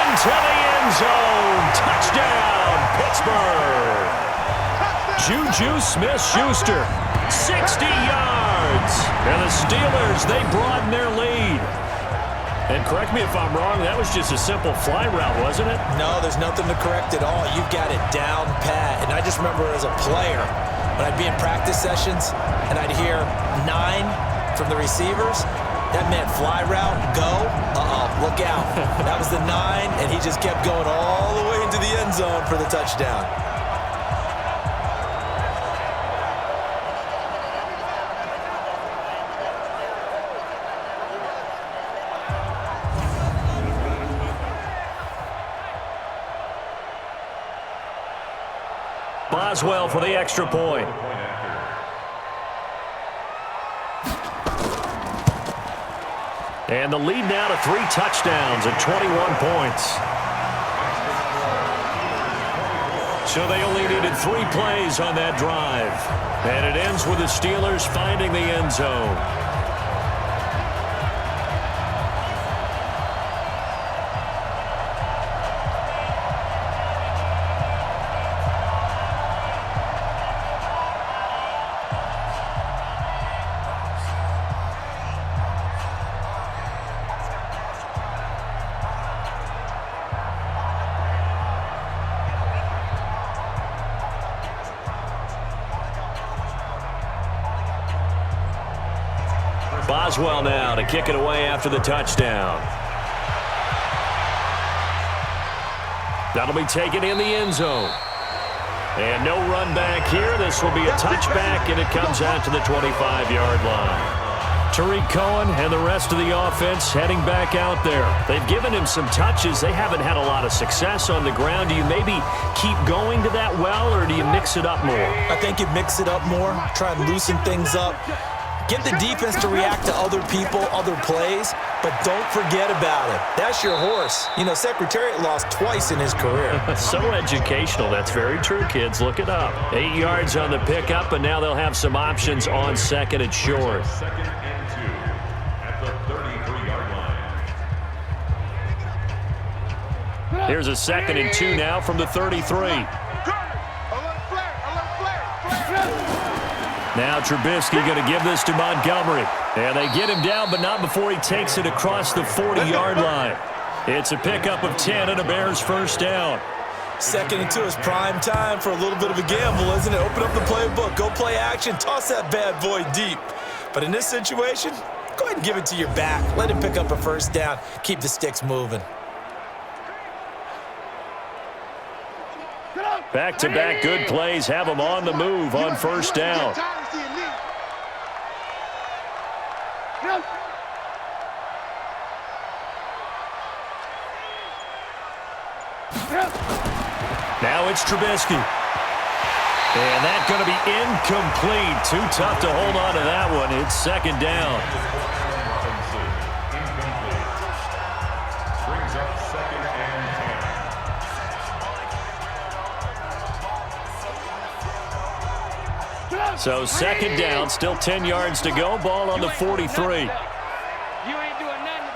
into the end zone. Touchdown, Pittsburgh. Juju Smith-Schuster, 60 yards. And the Steelers, they broaden their lead. And correct me if I'm wrong, that was just a simple fly route, wasn't it? No, there's nothing to correct at all. You've got it down pat. And I just remember as a player, when I'd be in practice sessions and I'd hear 9 from the receivers, that meant fly route, go, look out. That was the 9, and he just kept going all the way into the end zone for the touchdown. Boswell for the extra point. And the lead now to 3 touchdowns and 21 points. So they only needed 3 plays on that drive. And it ends with the Steelers finding the end zone. Boswell now to kick it away after the touchdown. That'll be taken in the end zone. And no run back here. This will be a touchback, and it comes out to the 25-yard line. Tariq Cohen and the rest of the offense heading back out there. They've given him some touches. They haven't had a lot of success on the ground. Do you maybe keep going to that well, or do you mix it up more? I think you mix it up more, try and loosen things up. Get the defense to react to other people, other plays, but don't forget about it. That's your horse. You know, Secretariat lost twice in his career. So educational. That's very true, kids. Look it up. 8 yards on the pickup, and now they'll have some options on second and short. Second and 2 at the 33-yard line. Here's a 2nd and 2 now from the 33. Now Trubisky going to give this to Montgomery. And they get him down, but not before he takes it across the 40-yard line. It's a pickup of 10 and a Bears first down. 2nd and 2 is prime time for a little bit of a gamble, isn't it? Open up the playbook, go play action, toss that bad boy deep. But in this situation, go ahead and give it to your back. Let him pick up a first down. Keep the sticks moving. Back-to-back good plays have them on the move on first down. Now it's Trubisky. And that's going to be incomplete. Too tough to hold on to that one. It's 2nd down. Brings up 2nd and 10. So 2nd down, still 10 yards to go. Ball on the 43. You ain't doing nothing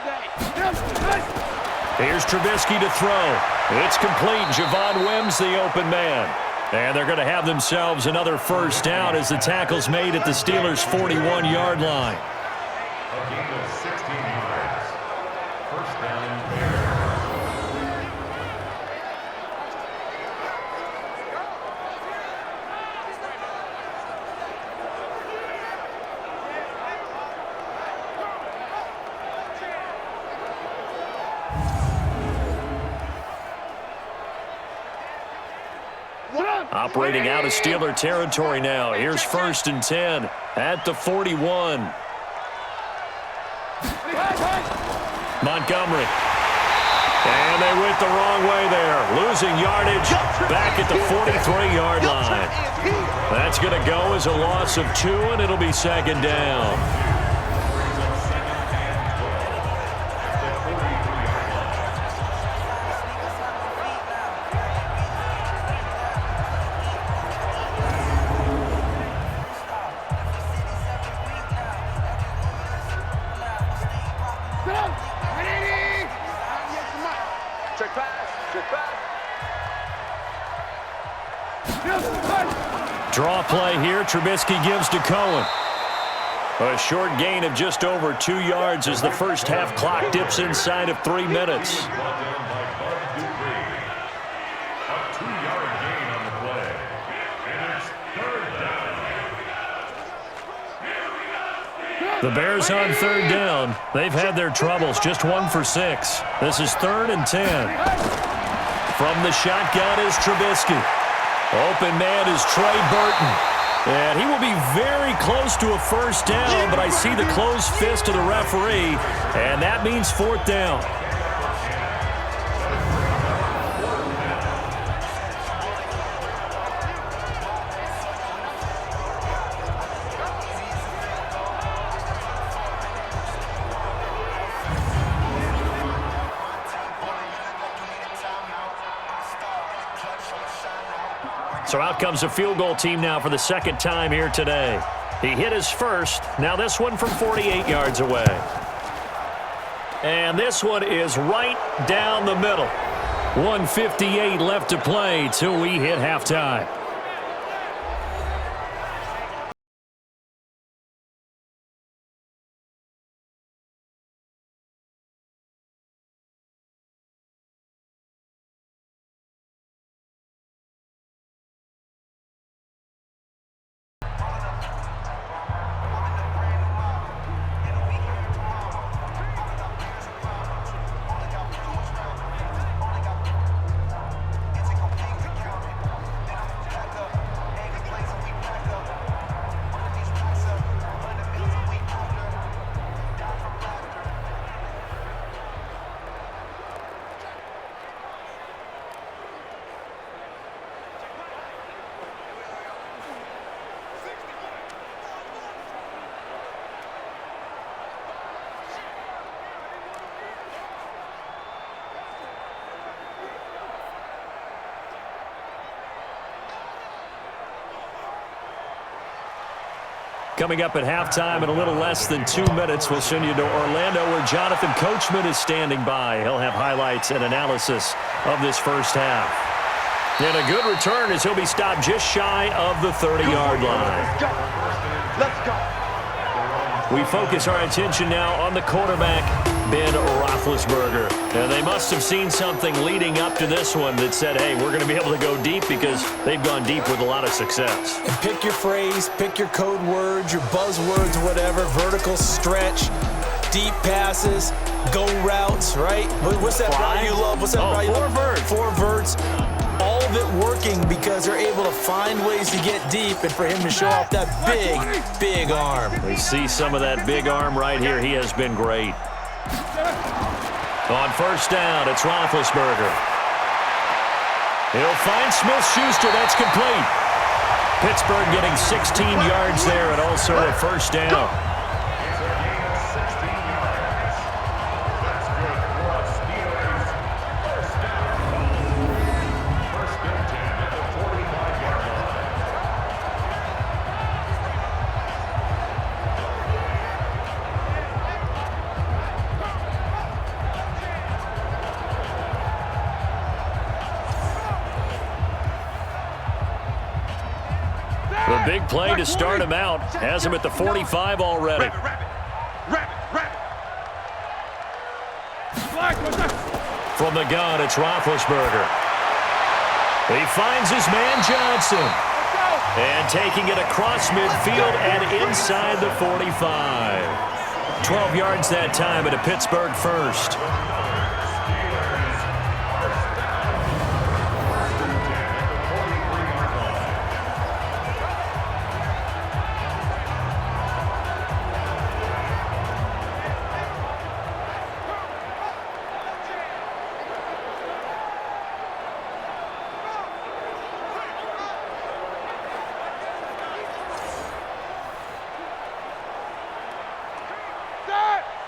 today. Here's Trubisky to throw. It's complete. Javon Wims, the open man. And they're going to have themselves another first down as the tackle's made at the Steelers' 41-yard line. A gain of 16 yards. First down, Bears. Operating out of Steeler territory now. Here's 1st and 10 at the 41. Montgomery. And they went the wrong way there. Losing yardage back at the 43-yard line. That's going to go as a loss of 2, and it'll be 2nd down. Draw play here. Trubisky gives to Cohen. A short gain of just over 2 yards as the first half clock dips inside of 3 minutes. Brought down by Bud Dupree. A 2-yard gain on the play. And it's 3rd down. The Bears on 3rd down. They've had their troubles. Just 1 for 6. This is 3rd and 10. From the shotgun is Trubisky. Open man is Trey Burton. And he will be very close to a first down, but I see the closed fist of the referee, and that means 4th down. So out comes a field goal team now for the second time here today. He hit his first. Now this one from 48 yards away. And this one is right down the middle. 1:58 left to play till we hit halftime. Coming up at halftime in a little less than 2 minutes, we'll send you to Orlando where Jonathan Coachman is standing by. He'll have highlights and analysis of this first half. And a good return as he'll be stopped just shy of the 30-yard line. Let's go. Let's go. We focus our attention now on the quarterback, Ben Roethlisberger. And they must have seen something leading up to this one that said, hey, we're going to be able to go deep because they've gone deep with a lot of success. And pick your phrase, pick your code words, your buzzwords, whatever, vertical stretch, deep passes, go routes, right? What's that route you love? What's that route you love? Four verts. All of it working because they're able to find ways to get deep and for him to show off that big arm. We see some of that big arm right here. He has been great. On first down, it's Roethlisberger. He'll find Smith-Schuster. That's complete. Pittsburgh getting 16 yards there and also a first down. The big play to start him out has him at the 45 already. From the gun, it's Roethlisberger. He finds his man Johnson. And taking it across midfield and inside the 45. 12 yards that time at a Pittsburgh first.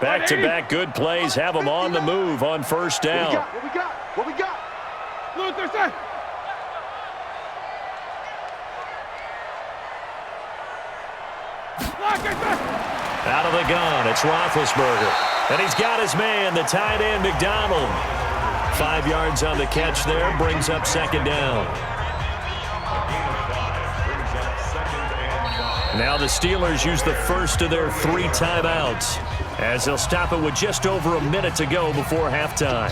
Back-to-back good plays have them on the move on first down. What we got? Luther, sir. Out of the gun, it's Roethlisberger. And he's got his man, the tight end, McDonald. 5 yards on the catch there, brings up second down. Now the Steelers use the first of their 3 timeouts as they'll stop it with just over a minute to go before halftime.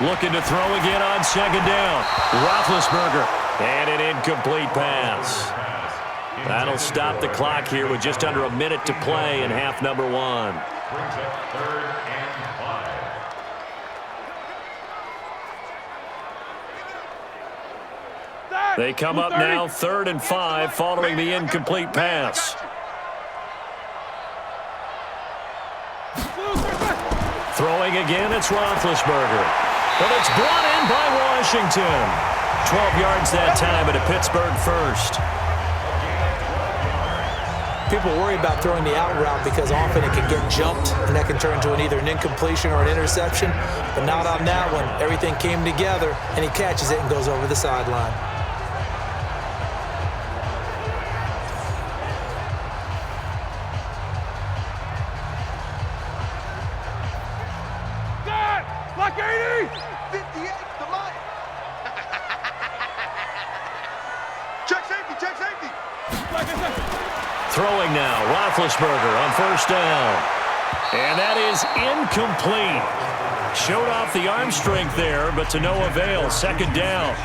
Looking to throw again on second down. Roethlisberger. And an incomplete pass. That'll stop the clock here with just under a minute to play in half number 1. Brings up 3rd and 5. They come up now 3rd and 5 following the incomplete pass. Throwing again. It's Roethlisberger. But it's brought in by Washington. 12 yards that time at a Pittsburgh first. People worry about throwing the out route because often it can get jumped, and that can turn into either an incompletion or an interception. But not on that one. Everything came together, and he catches it and goes over the sideline. Like 80! 58, the line. Check safety, check safety! Like I said. Throwing now, Roethlisberger on first down. And that is incomplete. Showed off the arm strength there, but to no avail. Second down.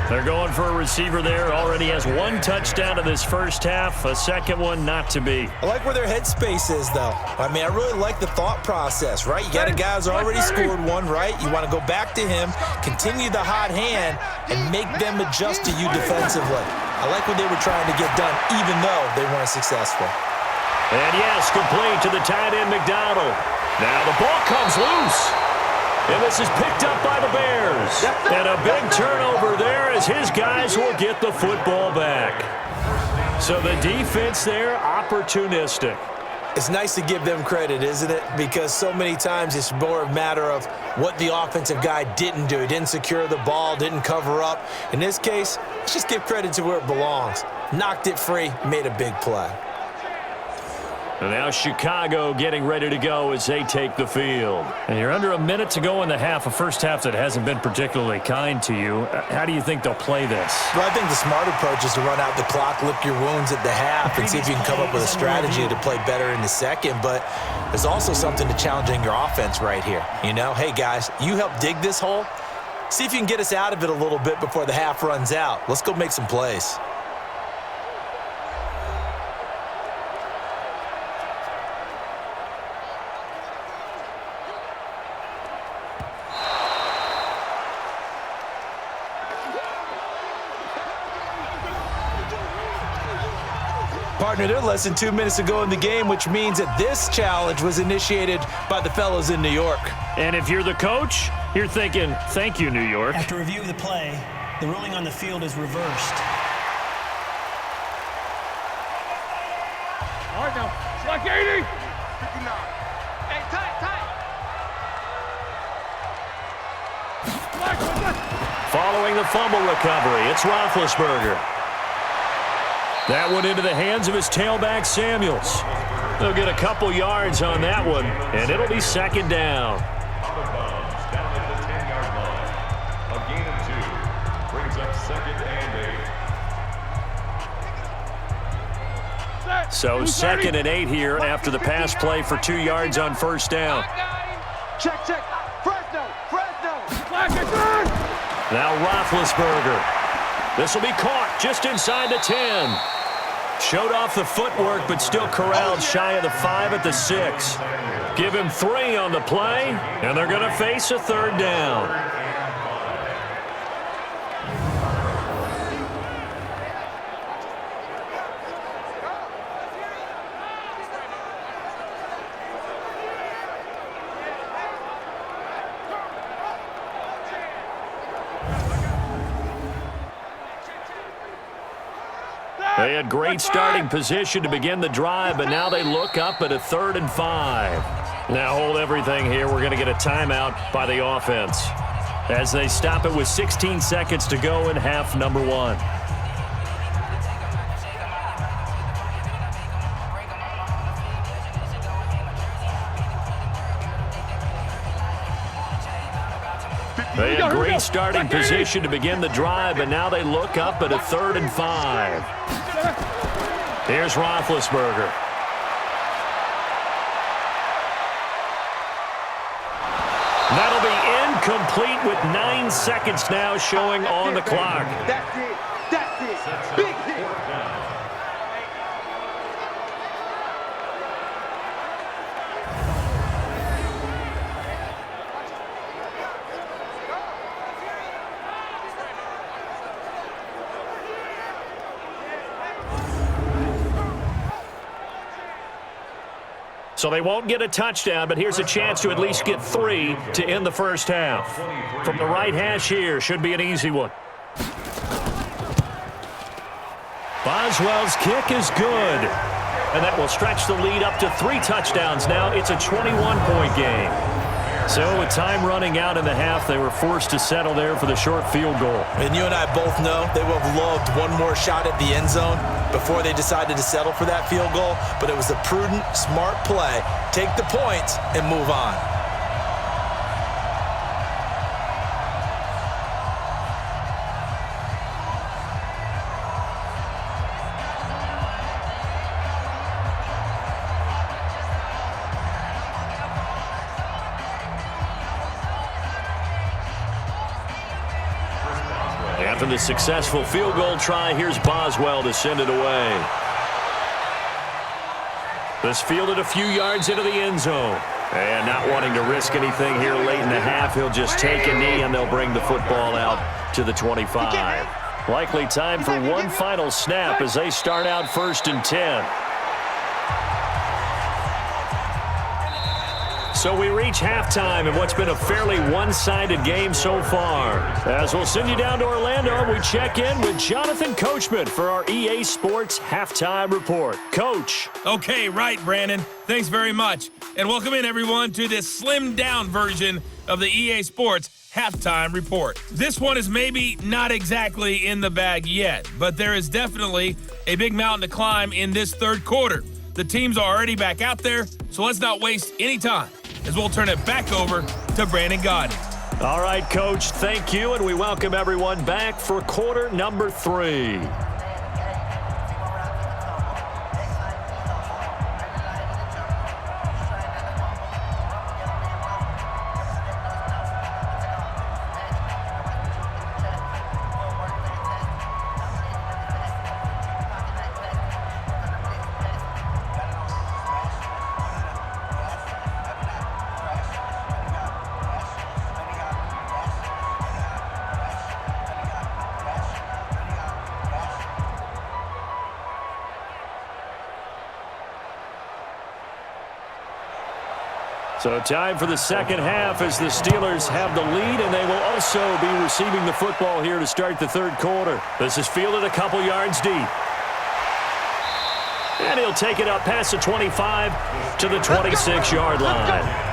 They're going for a receiver there. Already has one touchdown in this first half. A second one not to be. I like where their headspace is, though. I mean, I really like the thought process, right? You got a guy who's already scored one, right? You want to go back to him, continue the hot hand, and make them adjust to you defensively. I like what they were trying to get done, even though they weren't successful. And yes, complete to the tight end, McDonald. Now the ball comes loose. And this is picked up by the Bears. And a big turnover there as his guys will get the football back. So the defense there, opportunistic. It's nice to give them credit, isn't it? Because so many times it's more a matter of what the offensive guy didn't do. He didn't secure the ball, didn't cover up. In this case, let's just give credit to where it belongs. Knocked it free, made a big play. And now Chicago getting ready to go as they take the field. And you're under a minute to go in the half, a first half that hasn't been particularly kind to you. How do you think they'll play this? Well, I think the smart approach is to run out the clock, lick your wounds at the half, and see if you can come up with a strategy to play better in the second. But there's also something to challenging your offense right here. You know, hey, guys, you help dig this hole. See if you can get us out of it a little bit before the half runs out. Let's go make some plays. Partner, they're less than 2 minutes to go in the game, which means that this challenge was initiated by the fellows in New York. And if you're the coach, you're thinking, thank you, New York. After review of the play, the ruling on the field is reversed. All right, now, select 80! 59. Hey, tight. Following the fumble recovery, it's Roethlisberger. That one into the hands of his tailback, Samuels. They'll get a couple yards on that one, and it'll be second down. Out of bounds, down at the 10-yard line. A gain of 2 brings up second and 8. So second and 8 here after the pass play for 2 yards on first down. Check. Fresno. Now Roethlisberger. This will be caught just inside the 10. Showed off the footwork, but still corralled shy of the 5 at the 6. Give him 3 on the play, and they're going to face a third down. They had great starting position to begin the drive, but now they look up at a 3rd and 5. Now hold everything here. We're going to get a timeout by the offense as they stop it with 16 seconds to go in half number 1. They had great starting position to begin the drive, but now they look up at a 3rd and 5. Here's Roethlisberger. That'll be incomplete with 9 seconds now showing on the clock. That's it. Big hit. So they won't get a touchdown, but here's a chance to at least get 3 to end the first half. From the right hash here, should be an easy one. Boswell's kick is good. And that will stretch the lead up to 3 touchdowns now. It's a 21-point game. So with time running out in the half, they were forced to settle there for the short field goal. And you and I both know they would have loved one more shot at the end zone before they decided to settle for that field goal. But it was a prudent, smart play. Take the points and move on. After the successful field goal try, here's Boswell to send it away. This fielded a few yards into the end zone. And not wanting to risk anything here late in the half, he'll just take a knee and they'll bring the football out to the 25. Likely time for one final snap as they start out 1st and 10. So we reach halftime in what's been a fairly one-sided game so far. As we'll send you down to Orlando, we check in with Jonathan Coachman for our EA Sports Halftime Report. Coach. Okay, right, Brandon. Thanks very much. And welcome in, everyone, to this slimmed-down version of the EA Sports Halftime Report. This one is maybe not exactly in the bag yet, but there is definitely a big mountain to climb in this third quarter. The teams are already back out there, so let's not waste any time, as we'll turn it back over to Brandon Gaudin. All right, Coach, thank you, and we welcome everyone back for quarter number 3. So time for the second half as the Steelers have the lead, and they will also be receiving the football here to start the third quarter. This is fielded a couple yards deep. And he'll take it up past the 25 to the 26-yard line.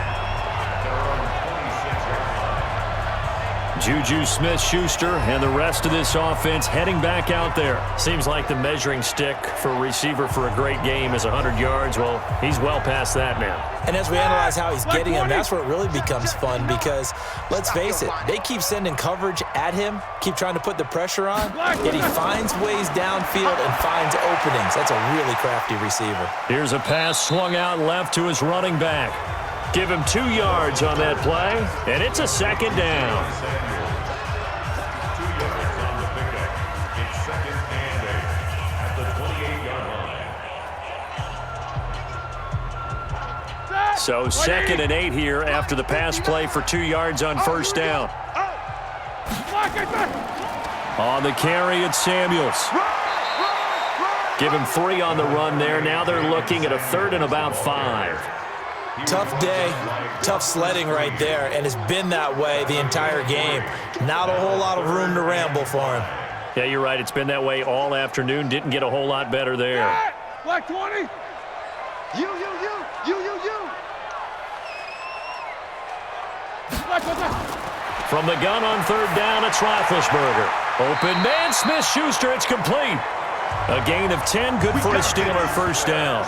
Juju Smith-Schuster and the rest of this offense heading back out there. Seems like the measuring stick for a receiver for a great game is 100 yards. Well, he's well past that now. And as we analyze how he's getting him, that's where it really becomes fun because, let's face it, they keep sending coverage at him, keep trying to put the pressure on, yet he finds ways downfield and finds openings. That's a really crafty receiver. Here's a pass swung out left to his running back. Give him 2 yards on that play, and it's a second down. 2 yards on the pickup. It's 2nd and 8 at the 28-yard line. So 2nd and 8 here after the pass play for 2 yards on first down. On the carry, it's Samuels. Give him 3 on the run there. Now they're looking at a 3rd and about 5. Tough day, tough sledding right there, and it's been that way the entire game. Not a whole lot of room to ramble for him. Yeah, you're right. It's been that way all afternoon. Didn't get a whole lot better there. Black 20. You. From the gun on 3rd down, it's Roethlisberger. Open man, Smith-Schuster, it's complete. A gain of 10, good for a Steeler first down.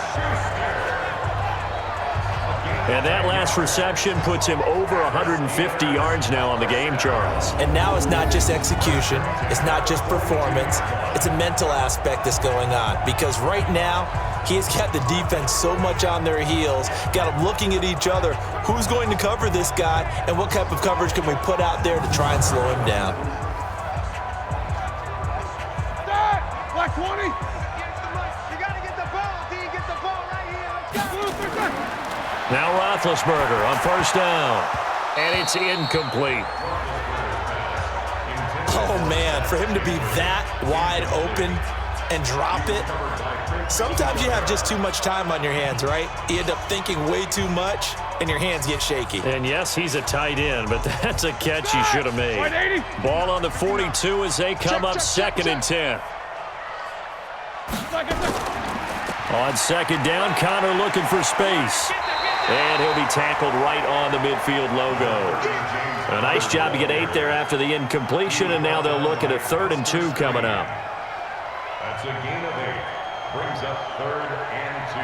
And that last reception puts him over 150 yards now on the game, Charles. And now it's not just execution. It's not just performance. It's a mental aspect that's going on. Because right now, he's got the defense so much on their heels, got them looking at each other. Who's going to cover this guy, and what type of coverage can we put out there to try and slow him down? Black 20. You got to get the ball, D. Get the ball right here. Let's go. Now Roethlisberger on first down. And it's incomplete. Oh, man, for him to be that wide open, and drop it. Sometimes you have just too much time on your hands, right? You end up thinking way too much, and your hands get shaky. And yes, he's a tight end, but that's a catch he should have made. Ball on the 42 as they come up 2nd and 10. On 2nd down, Connor looking for space. And he'll be tackled right on the midfield logo. A nice job to get 8 there after the incompletion, and now they'll look at a 3rd and 2 coming up. That's a gain of 8. Brings up 3rd and 2.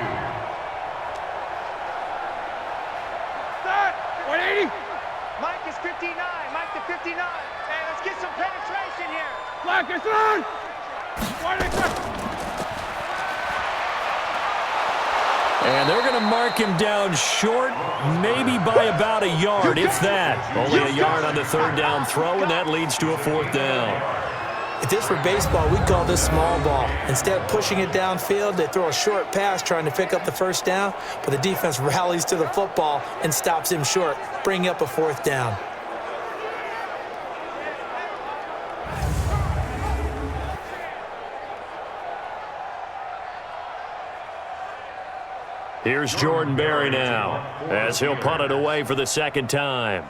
Start! 180! Mike is 59. Mike to 59. Hey, let's get some penetration here. Black is on! 180! And they're going to mark him down short, maybe by about a yard, if that. Only a yard on the 3rd down throw, and that leads to a 4th down. If this were baseball, we'd call this small ball. Instead of pushing it downfield, they throw a short pass trying to pick up the 1st down, but the defense rallies to the football and stops him short, bringing up a 4th down. Here's Jordan Berry now, as he'll punt it away for the 2nd time.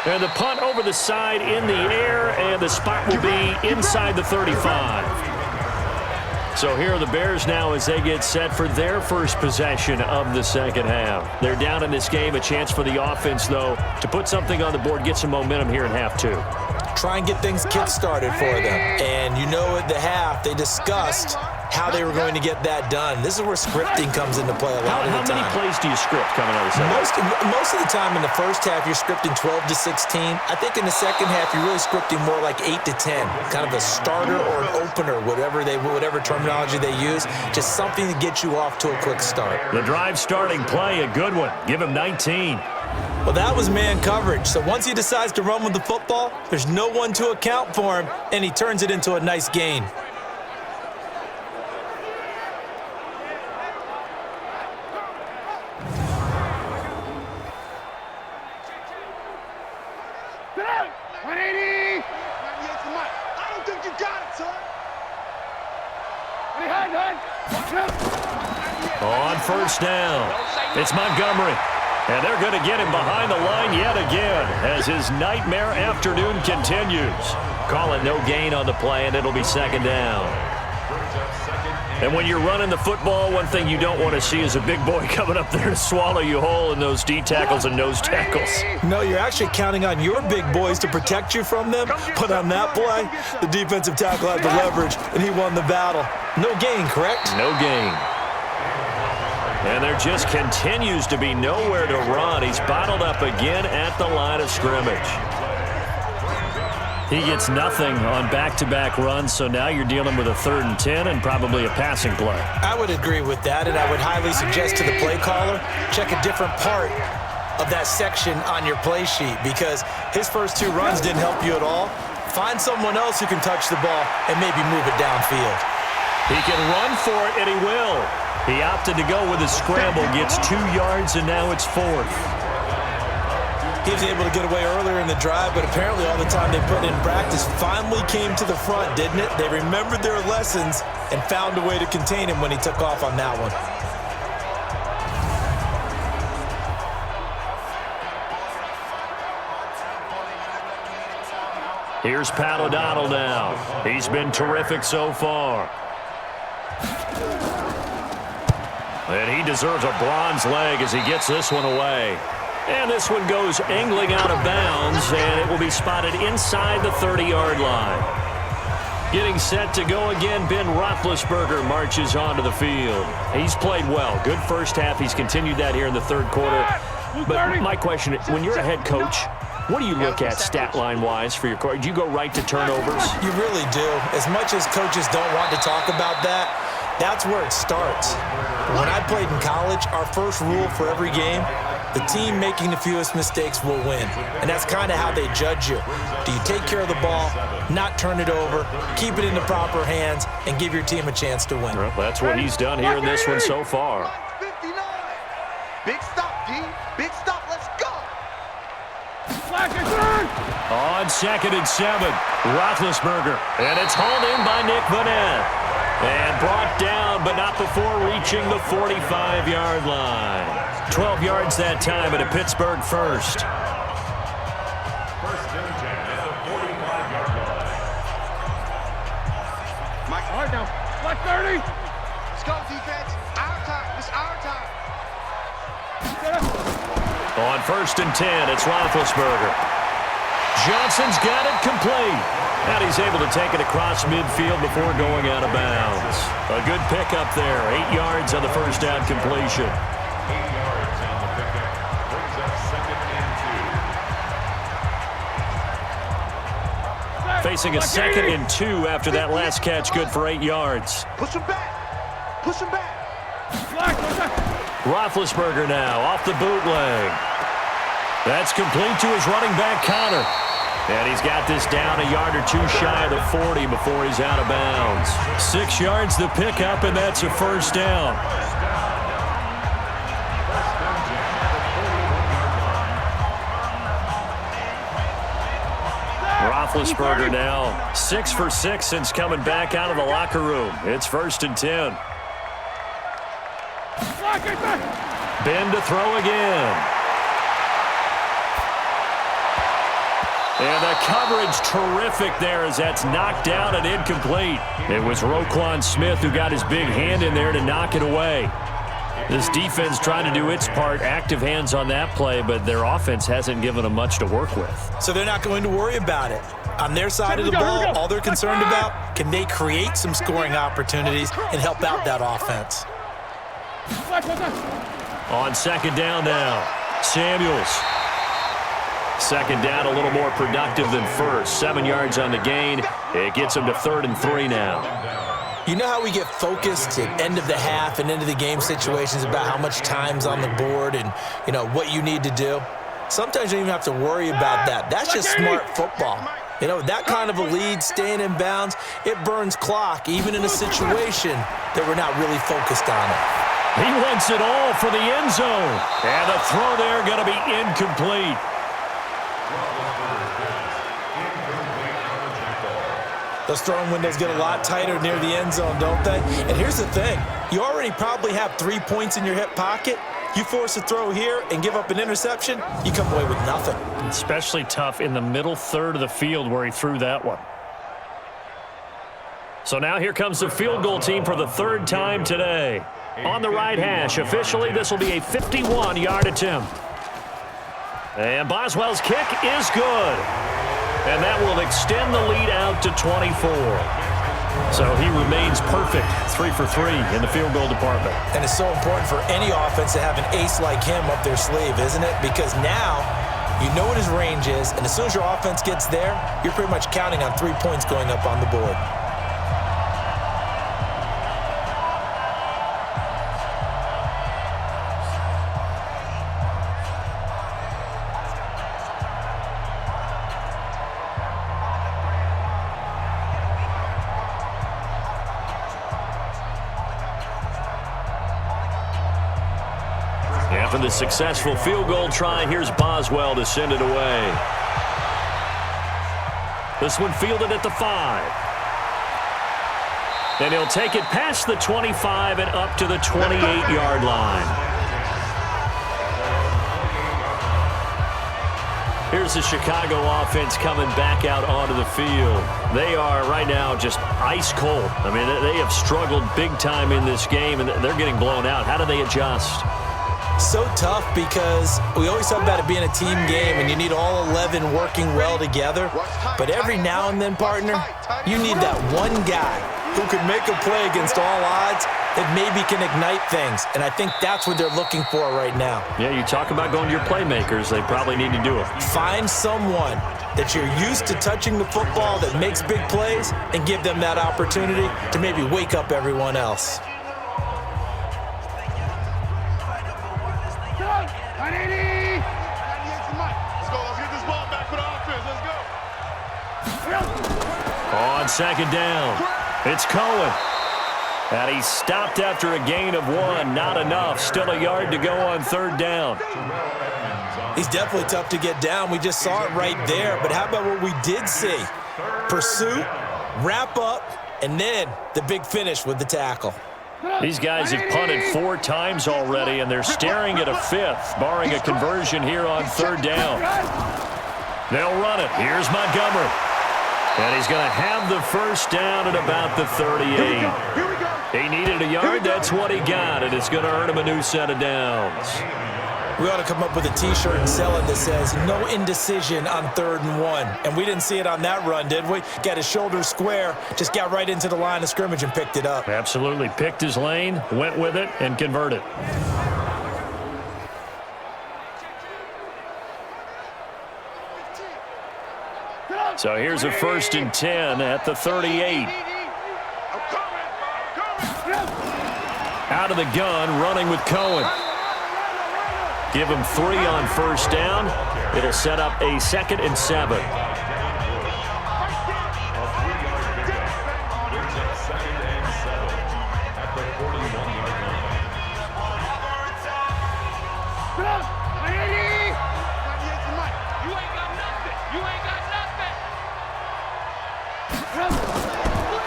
And the punt over the side in the air, and the spot will be inside the 35. So here are the Bears now as they get set for their first possession of the 2nd half. They're down in this game, a chance for the offense, though, to put something on the board, get some momentum here in half 2. Try and get things kick-started for them. And you know at the half, they discussed how they were going to get that done. This is where scripting comes into play a lot of the time. How many plays do you script coming out of the second? Most of the time in the first half, you're scripting 12 to 16. I think in the second half, you're really scripting more like 8 to 10. Kind of a starter or an opener, whatever terminology they use. Just something to get you off to a quick start. The drive starting play, a good one. Give him 19. Well, that was man coverage. So once he decides to run with the football, there's no one to account for him, and he turns it into a nice gain. On 1st down, it's Montgomery. And they're going to get him behind the line yet again as his nightmare afternoon continues. Call it no gain on the play, and it'll be 2nd down. And when you're running the football, one thing you don't want to see is a big boy coming up there to swallow you whole in those D tackles and nose tackles. No, you're actually counting on your big boys to protect you from them. But on that play, the defensive tackle had the leverage, and he won the battle. No gain, correct? No gain. And there just continues to be nowhere to run. He's bottled up again at the line of scrimmage. He gets nothing on back-to-back runs, so now you're dealing with a 3rd and 10 and probably a passing play. I would agree with that, and I would highly suggest to the play caller, check a different part of that section on your play sheet, because his first 2 runs didn't help you at all. Find someone else who can touch the ball and maybe move it downfield. He can run for it, and he will. He opted to go with a scramble, gets 2 yards, and now it's 4th. He was able to get away earlier in the drive, but apparently all the time they put in practice finally came to the front, didn't it? They remembered their lessons and found a way to contain him when he took off on that one. Here's Pat O'Donnell now. He's been terrific so far. And he deserves a bronze leg as he gets this one away. And this one goes angling out of bounds, and it will be spotted inside the 30-yard line. Getting set to go again, Ben Roethlisberger marches onto the field. He's played well. Good first half. He's continued that here in the 3rd quarter. But my question, when you're a head coach, what do you look at stat line-wise for your coach? Do you go right to turnovers? You really do. As much as coaches don't want to talk about that, that's where it starts. When I played in college, our first rule for every game, the team making the fewest mistakes will win. And that's kind of how they judge you. Do you take care of the ball, not turn it over, keep it in the proper hands, and give your team a chance to win? Well, that's what he's done here in this one so far. 59. Big stop, D. Big stop. Let's go. Black is on! On 2nd and 7, Roethlisberger. And it's hauled in by Nick Vanette. And brought down, but not before reaching the 45-yard line. 12 yards that time at a Pittsburgh first. First and 10 at the 45-yard line. Mike, all right now. Flat 30. Let's go, defense. Our time. It's our time. On 1st and 10, it's Roethlisberger. Johnson's got it complete. And he's able to take it across midfield before going out of bounds. A good pickup there. 8 yards on the first down completion. 8 yards on the pickup. Brings up 2nd and 2. Facing a 2nd and 2 after that last catch, good for 8 yards. Push him back. Push him back. Roethlisberger now off the bootleg. That's complete to his running back, Connor. And he's got this down a yard or two shy of the 40 before he's out of bounds. 6 yards the pickup, and that's a first down. Roethlisberger now 6 for 6 since coming back out of the locker room. It's 1st and 10. Ben to throw again. And the coverage terrific there as that's knocked down and incomplete. It was Roquan Smith who got his big hand in there to knock it away. This defense trying to do its part, active hands on that play, but their offense hasn't given them much to work with. So they're not going to worry about it. On their side of the ball, all they're concerned about, can they create some scoring opportunities and help out that offense? On 2nd down now, Samuels. 2nd down, a little more productive than first. 7 yards on the gain. It gets him to 3rd and 3 now. You know how we get focused at end of the half and end of the game situations about how much time's on the board and, you know, what you need to do? Sometimes you don't even have to worry about that. That's just smart football. You know, that kind of a lead, staying in bounds, it burns clock, even in a situation that we're not really focused on it. He wants it all for the end zone. And the throw there going to be incomplete. Those throwing windows get a lot tighter near the end zone, don't they? And here's the thing. You already probably have 3 points in your hip pocket. You force a throw here and give up an interception, you come away with nothing. Especially tough in the middle third of the field where he threw that one. So now here comes the field goal team for the 3rd time today. On the right hash, officially this will be a 51-yard attempt. And Boswell's kick is good. And that will extend the lead out to 24. So he remains perfect, 3 for 3 in the field goal department. And it's so important for any offense to have an ace like him up their sleeve, isn't it? Because now you know what his range is, and as soon as your offense gets there, you're pretty much counting on 3 points going up on the board. After the successful field goal try, here's Boswell to send it away. This one fielded at the 5. And he'll take it past the 25 and up to the 28-yard line. Here's the Chicago offense coming back out onto the field. They are right now just ice cold. I mean, they have struggled big time in this game, and they're getting blown out. How do they adjust? So tough because we always talk about it being a team game and you need all 11 working well together. But every now and then, partner, you need that one guy who could make a play against all odds that maybe can ignite things. And I think that's what they're looking for right now. Yeah, you talk about going to your playmakers. They probably need to do it. Find someone that you're used to touching the football that makes big plays and give them that opportunity to maybe wake up everyone else. On 2nd down, it's Cohen. And he stopped after a gain of 1. Not enough. Still a yard to go on 3rd down. He's definitely tough to get down. We just saw it right there. But how about what we did see? Pursuit, wrap up, and then the big finish with the tackle. These guys have punted 4 times already, and they're staring at a 5th, barring a conversion here on 3rd down. They'll run it. Here's Montgomery. And he's going to have the first down at about the 38. He needed a yard. That's what he got, and it's going to earn him a new set of downs. We ought to come up with a T-shirt and sell it that says, no indecision on 3rd and 1. And we didn't see it on that run, did we? Got his shoulders square, just got right into the line of scrimmage and picked it up. Absolutely. Picked his lane, went with it, and converted. So here's a 1st and 10 at the 38. Out of the gun, running with Cohen. Give him 3 on 1st down. It'll set up a 2nd and 7.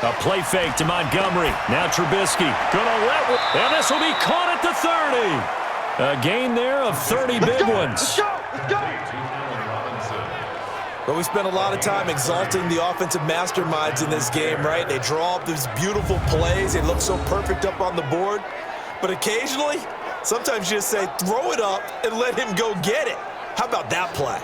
A play fake to Montgomery. Now Trubisky gonna let, and this will be caught at the 30. A gain there of 30 big ones. But we spent a lot of time exalting the offensive masterminds in this game, right? They draw up these beautiful plays. They look so perfect up on the board. But occasionally, sometimes you just say, throw it up and let him go get it. How about that play?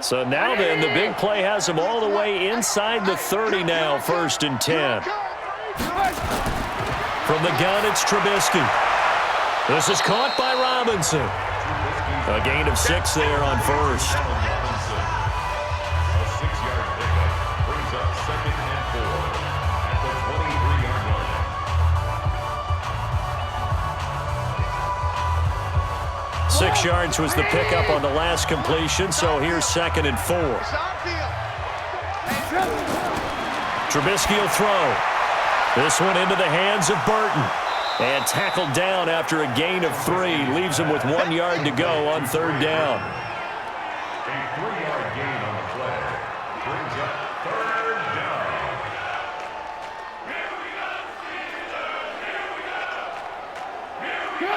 So now then, the big play has him all the way inside the 30 now, 1st and 10. From the gun, it's Trubisky. This is caught by Robinson. A gain of 6 there on 1st. A 6-yard pickup brings up 2nd and 4 at the 23-yard line. 6 yards was the pickup on the last completion, so here's 2nd and 4. Trubisky will throw. This one into the hands of Burton. And tackled down after a gain of 3. Leaves him with 1 yard to go on 3rd down. A 3-yard gain on the play brings up 3rd down.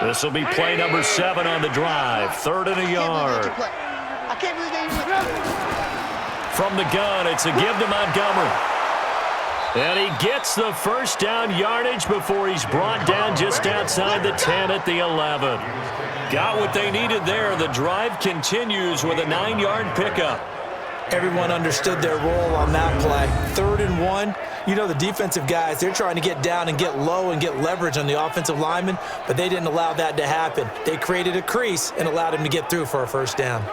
This will be play number 7 on the drive. 3rd and a yard. From the gun, it's a give to Montgomery. And he gets the first down yardage before he's brought down just outside the 10 at the 11. Got what they needed there. The drive continues with a 9-yard pickup. Everyone understood their role on that play. 3rd and 1. You know, the defensive guys, they're trying to get down and get low and get leverage on the offensive lineman, but they didn't allow that to happen. They created a crease and allowed him to get through for a 1st down.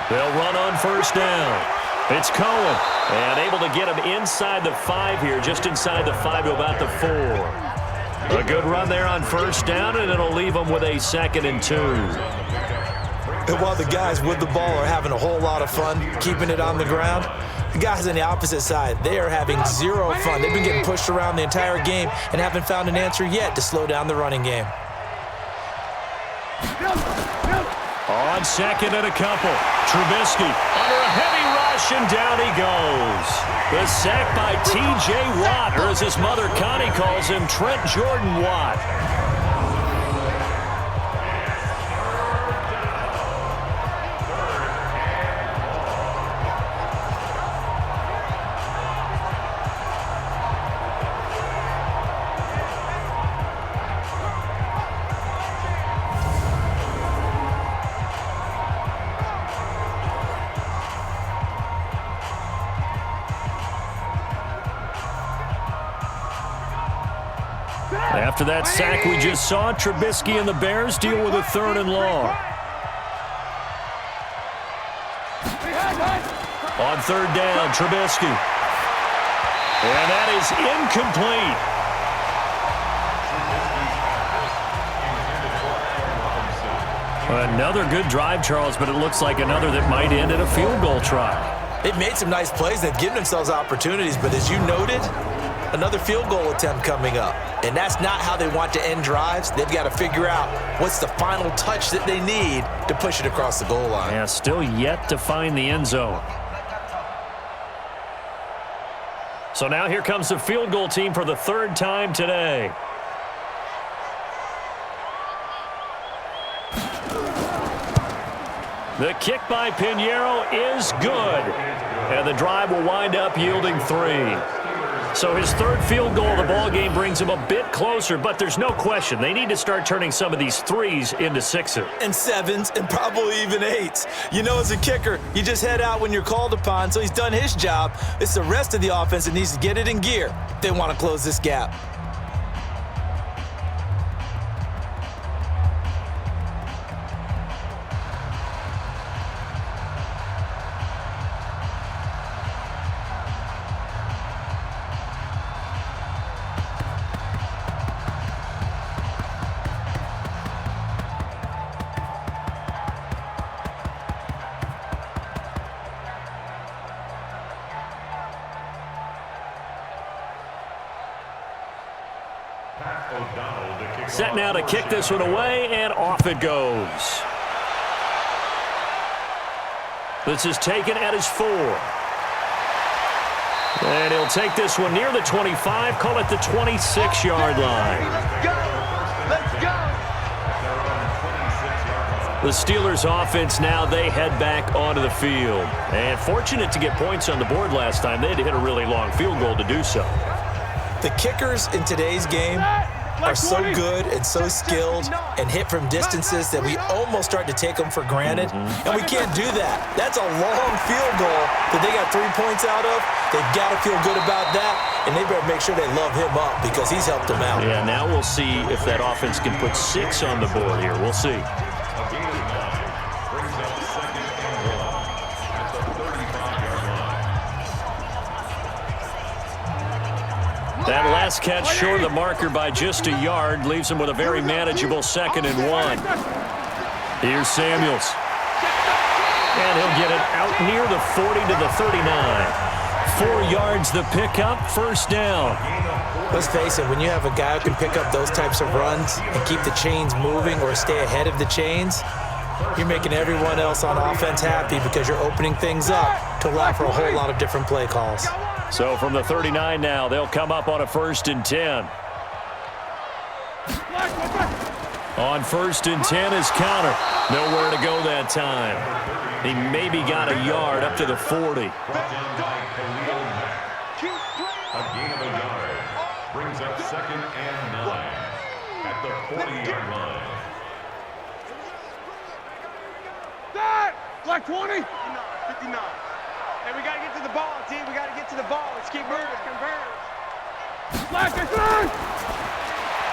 They'll run on 1st down. It's Cohen, and able to get him inside the 5 here, just inside the 5 to about the 4. A good run there on 1st down, and it'll leave him with a 2nd and 2. And while the guys with the ball are having a whole lot of fun keeping it on the ground, the guys on the opposite side, they are having 0 fun. They've been getting pushed around the entire game and haven't found an answer yet to slow down the running game. On 2nd and a couple, Trubisky under a heavy rush, and down he goes. The sack by T.J. Watt, or as his mother Connie calls him, Trent Jordan Watt. After that sack we just saw, Trubisky and the Bears deal with a 3rd and long. On On third down, Trubisky. And that is incomplete. Another good drive, Charles, but it looks like another that might end in a field goal try. They've made some nice plays. They've given themselves opportunities, but as you noted, another field goal attempt coming up. And that's not how they want to end drives. They've got to figure out what's the final touch that they need to push it across the goal line. Yeah, still yet to find the end zone. So now here comes the field goal team for the third time today. The kick by Pinheiro is good. And the drive will wind up yielding 3. So his third field goal of the ball game brings him a bit closer, but there's no question they need to start turning some of these 3s into 6s. And 7s and probably even 8s. You know, as a kicker, you just head out when you're called upon, so he's done his job. It's the rest of the offense that needs to get it in gear if they want to close this gap. Set now to kick this one away, and off it goes. This is taken at his 4. And he'll take this one near the 25, call it the 26-yard line. Let's go! The Steelers offense now, they head back onto the field. And fortunate to get points on the board last time. They had to hit a really long field goal to do so. The kickers in today's game are so good and so skilled and hit from distances that we almost start to take them for granted. And we can't do that. That's a long field goal that they got 3 points out of. They've got to feel good about that, and they better make sure they love him up because he's helped them out. Yeah, now we'll see if that offense can put 6 on the board here. We'll see. That last catch short of the marker by just a yard leaves him with a very manageable 2nd and 1. Here's Samuels. And he'll get it out near the 40 to the 39. 4 yards the pickup, first down. Let's face it, when you have a guy who can pick up those types of runs and keep the chains moving or stay ahead of the chains, you're making everyone else on offense happy because you're opening things up to allow for a whole lot of different play calls. So from the 39 now, they'll come up on a 1st and 10. On 1st and 10 is counter. Nowhere to go that time. He maybe got a yard up to the 40. A gain of a yard brings up 2nd and 9 at the 40-yard line. Like 20? 59. Hey, we got to get to the ball, team. We got to get to the ball. Let's keep moving. Converge.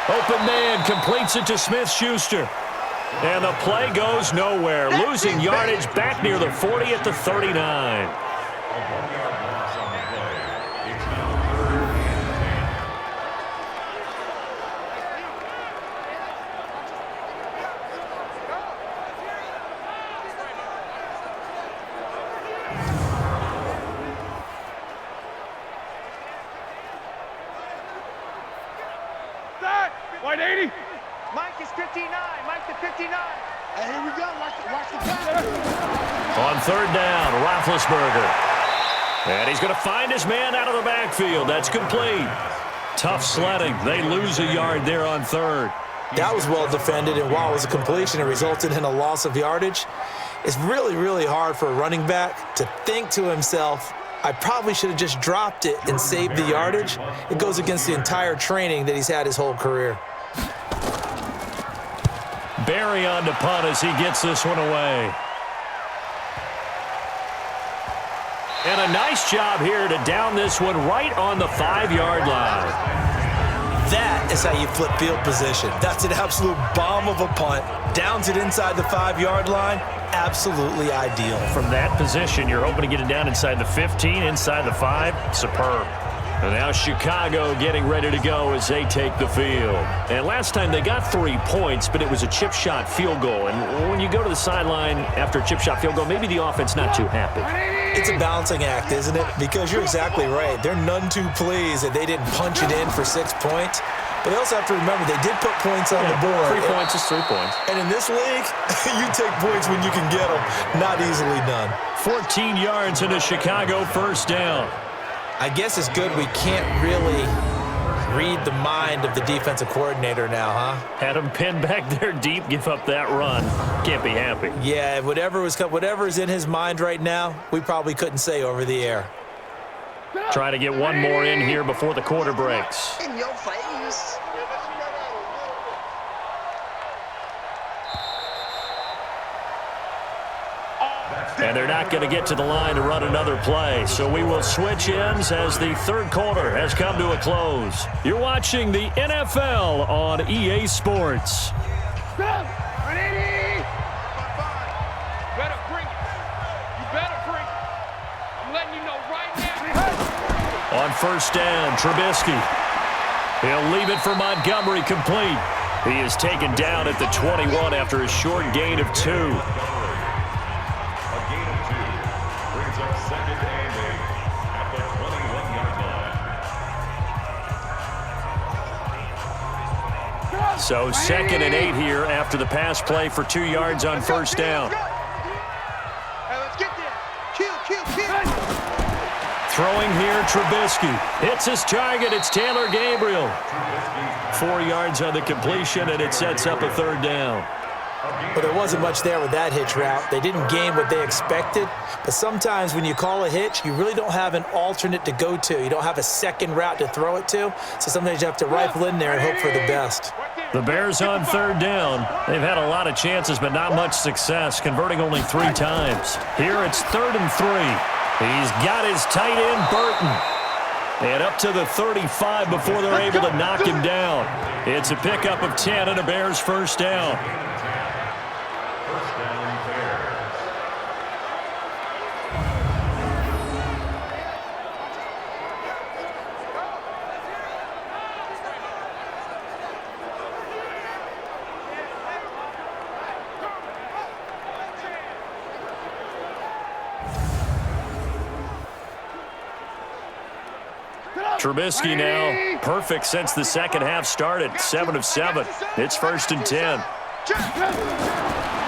Open man completes it to Smith-Schuster. And the play goes nowhere. Losing yardage back near the 40 at the 39. A 1-yard loss on the play. It's now 3rd and 180. Mike is 59. Mike to 59. And here we go. Watch the pass. On 3rd down, Roethlisberger. And he's going to find his man out of the backfield. That's complete. Tough sledding. They lose a yard there on 3rd. That was well defended, and while it was a completion, it resulted in a loss of yardage. It's really, really hard for a running back to think to himself, I probably should have just dropped it and saved the yardage. It goes against the entire training that he's had his whole career. Barry on to punt as he gets this one away. And a nice job here to down this one right on the 5-yard line. That is how you flip field position. That's an absolute bomb of a punt. Downs it inside the 5-yard line. Absolutely ideal. From that position, you're hoping to get it down inside the 15, inside the 5. Superb. And now Chicago getting ready to go as they take the field. And last time they got 3 points, but it was a chip shot field goal. And when you go to the sideline after a chip shot field goal, maybe the offense not too happy. It's a balancing act, isn't it? Because you're exactly right. They're none too pleased that they didn't punch it in for 6 points. But they also have to remember they did put points on the board. 3 points is 3 points. And in this league, you take points when you can get them. Not easily done. 14 yards into Chicago, first down. I guess it's good we can't really read the mind of the defensive coordinator now, huh? Had him pinned back there deep, give up that run. Can't be happy. Yeah, whatever's in his mind right now, we probably couldn't say over the air. Try to get one more in here before the quarter breaks. In your face. And they're not going to get to the line to run another play. So we will switch ends as the third quarter has come to a close. You're watching the NFL on EA Sports. Better bring it. You better bring it. I'm letting you know right now. On first down, Trubisky. He'll leave it for Montgomery complete. He is taken down at the 21 after a short gain of 2. So 2nd and 8 here after the pass play for 2 yards on first down. Hey, let's get there. Kill. Throwing here, Trubisky. Hits his target. It's Taylor Gabriel. 4 yards on the completion, and it sets up a third down. But there wasn't much there with that hitch route. They didn't gain what they expected. But sometimes when you call a hitch, you really don't have an alternate to go to. You don't have a second route to throw it to. So sometimes you have to rifle in there and hope for the best. The Bears on third down. They've had a lot of chances, but not much success, converting only 3 times. Here it's 3rd and 3. He's got his tight end, Burton. And up to the 35 before they're able to knock him down. It's a pickup of 10 and a Bears first down. Trubisky now perfect since the second half started. 7 of 7. It's 1st and 10.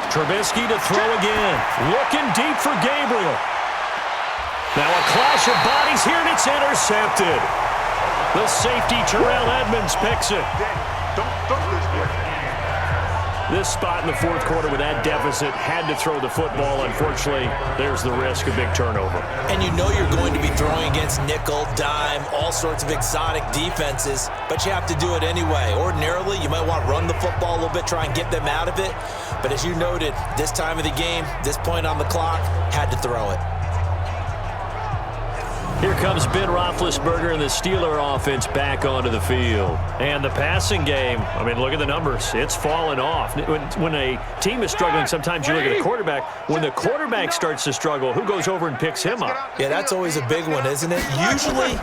Trubisky to throw again. Looking deep for Gabriel. Now a clash of bodies here, and it's intercepted. The safety, Terrell Edmonds, picks it. This spot in the fourth quarter with that deficit, had to throw the football. Unfortunately, there's the risk of big turnover. And you know you're going to be throwing against nickel, dime, all sorts of exotic defenses, but you have to do it anyway. Ordinarily, you might want to run the football a little bit, try and get them out of it. But as you noted, this time of the game, this point on the clock, had to throw it. Here comes Ben Roethlisberger and the Steeler offense back onto the field. And the passing game, I mean, look at the numbers. It's fallen off. When a team is struggling, sometimes you look at a quarterback. When the quarterback starts to struggle, who goes over and picks him up? Yeah, that's always a big one, isn't it? Usually,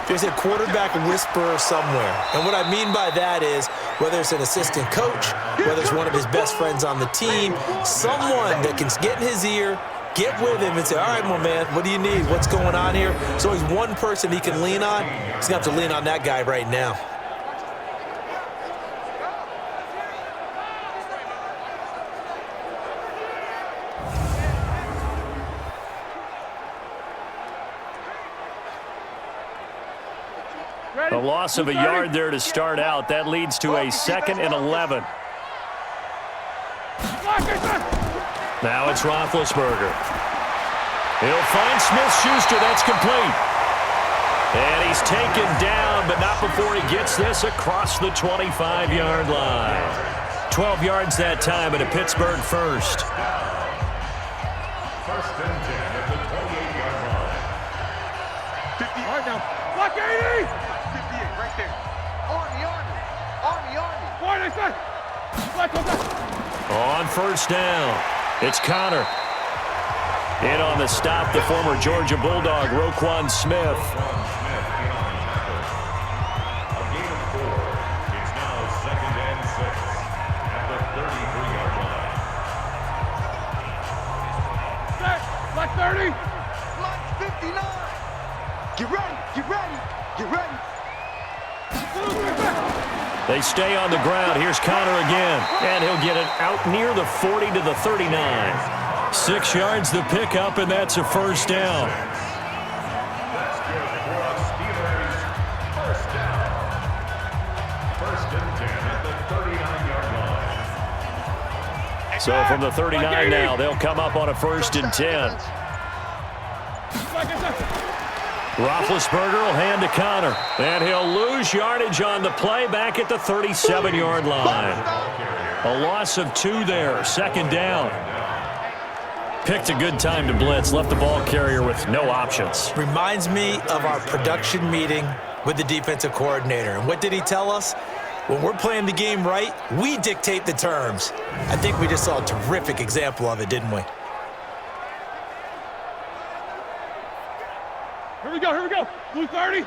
there's a quarterback whisperer somewhere. And what I mean by that is, whether it's an assistant coach, whether it's one of his best friends on the team, someone that can get in his ear, get with him and say, all right, my man, what do you need? What's going on here? There's always one person he can lean on. He's going to have to lean on that guy right now. A loss of a yard there to start out. That leads to a 2nd and 11. Now it's Roethlisberger. He'll find Smith-Schuster. That's complete. And he's taken down, but not before he gets this across the 25-yard line. 12 yards that time and a Pittsburgh first. 1st and 10 at the 28-yard line. 50 right now. Block 80! 58 right there. On the arm. On first down, it's Connor. In on the stop, the former Georgia Bulldog, Roquan Smith. Like 30. Like 59. Get ready, get ready, get ready. They stay on the ground. Here's Connor again. And he'll get it out near the 40 to the 39. 6 yards the pickup, and that's a first down. That's good for the Steelers. First down. First and 10 at the 39-yard line. So from the 39 now, they'll come up on a first and 10. Roethlisberger will hand to Connor. And he'll lose yardage on the play back at the 37-yard line. A loss of 2 there. Second down. Picked a good time to blitz. Left the ball carrier with no options. Reminds me of our production meeting with the defensive coordinator. And what did he tell us? When we're playing the game right, we dictate the terms. I think we just saw a terrific example of it, didn't we? Here we go, here we go. Blue 30.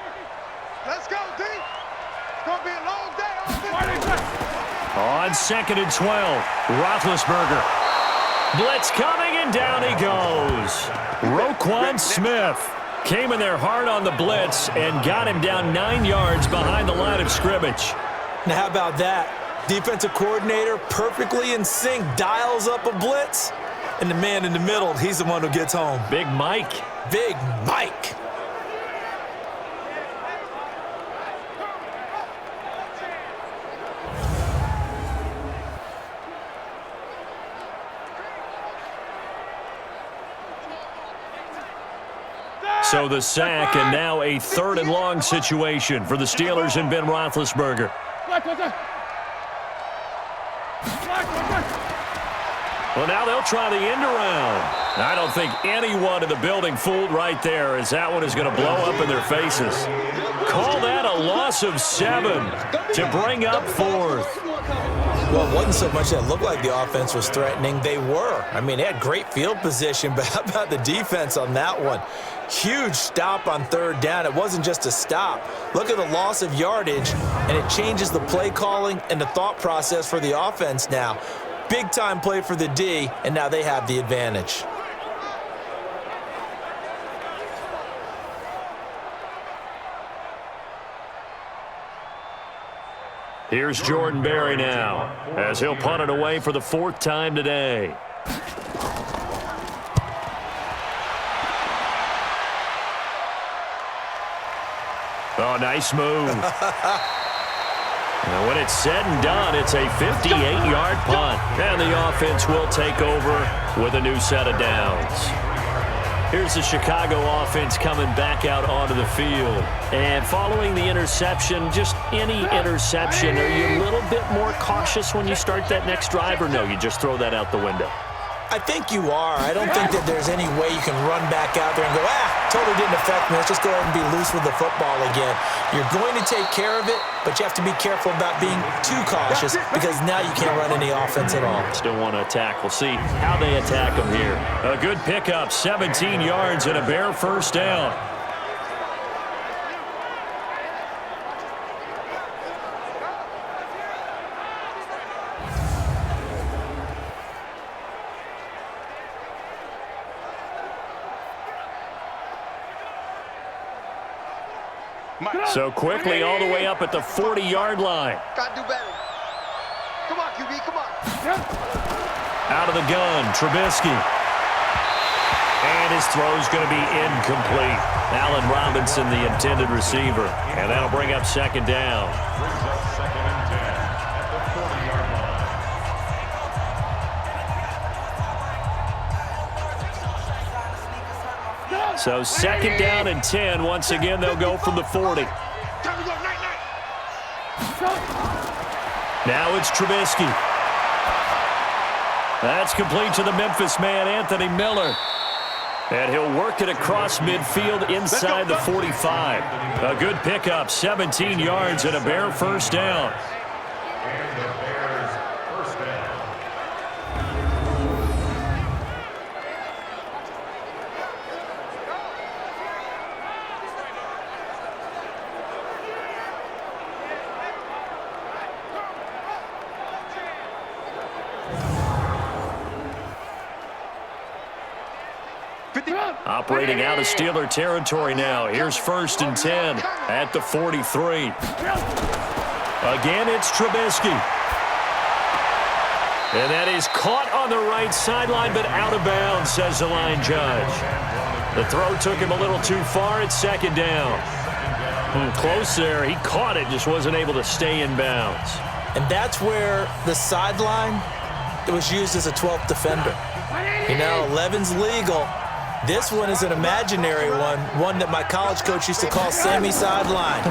Let's go, D. It's going to be a long day. On second and 12, Roethlisberger. Blitz coming, and down he goes. Roquan Smith came in there hard on the blitz and got him down 9 yards behind the line of scrimmage. Now, how about that? Defensive coordinator perfectly in sync, dials up a blitz, and the man in the middle, he's the one who gets home. Big Mike. Big Mike. So the sack, and now a 3rd and long situation for the Steelers and Ben Roethlisberger. Well, now they'll try the end around. I don't think anyone in the building fooled right there, as that one is going to blow up in their faces. Call that a loss of 7 to bring up 4th. Well, it wasn't so much that it looked like the offense was threatening. They were. I mean, they had great field position, but how about the defense on that one? Huge stop on 3rd down. It wasn't just a stop. Look at the loss of yardage, and it changes the play calling and the thought process for the offense now. Big-time play for the D, and now they have the advantage. Here's Jordan Berry now, as he'll punt it away for the 4th time today. Oh, nice move. And when it's said and done, it's a 58-yard punt. And the offense will take over with a new set of downs. Here's the Chicago offense coming back out onto the field. And following the interception, just any interception, are you a little bit more cautious when you start that next drive, or no, you just throw that out the window? I think you are. I don't think that there's any way you can run back out there and go, totally didn't affect me. Let's just go ahead and be loose with the football again. You're going to take care of it, but you have to be careful about being too cautious, because now you can't run any offense at all. Still want to attack. We'll see how they attack them here. A good pickup, 17 yards and a Bear first down. So quickly all the way up at the 40-yard line. Got to do better. Come on, QB, come on. Out of the gun, Trubisky. And his throw's going to be incomplete. Allen Robinson, the intended receiver. And that'll bring up 2nd down. Brings up 2nd and 10 at the 40-yard line. So 2nd down and 10. Once again, they'll go from the 40. Now it's Trubisky. That's complete to the Memphis man, Anthony Miller. And he'll work it across midfield inside the 45. A good pickup, 17 yards and a Bear first down. And the Bears first down. Operating out of Steeler territory now. Here's 1st and 10 at the 43. Again, it's Trubisky. And that is caught on the right sideline, but out of bounds, says the line judge. The throw took him a little too far. It's 2nd down. Close there. He caught it, just wasn't able to stay in bounds. And that's where the sideline, it was used as a 12th defender. You know, 11's legal. This one is an imaginary one that my college coach used to call Sammy Sideline.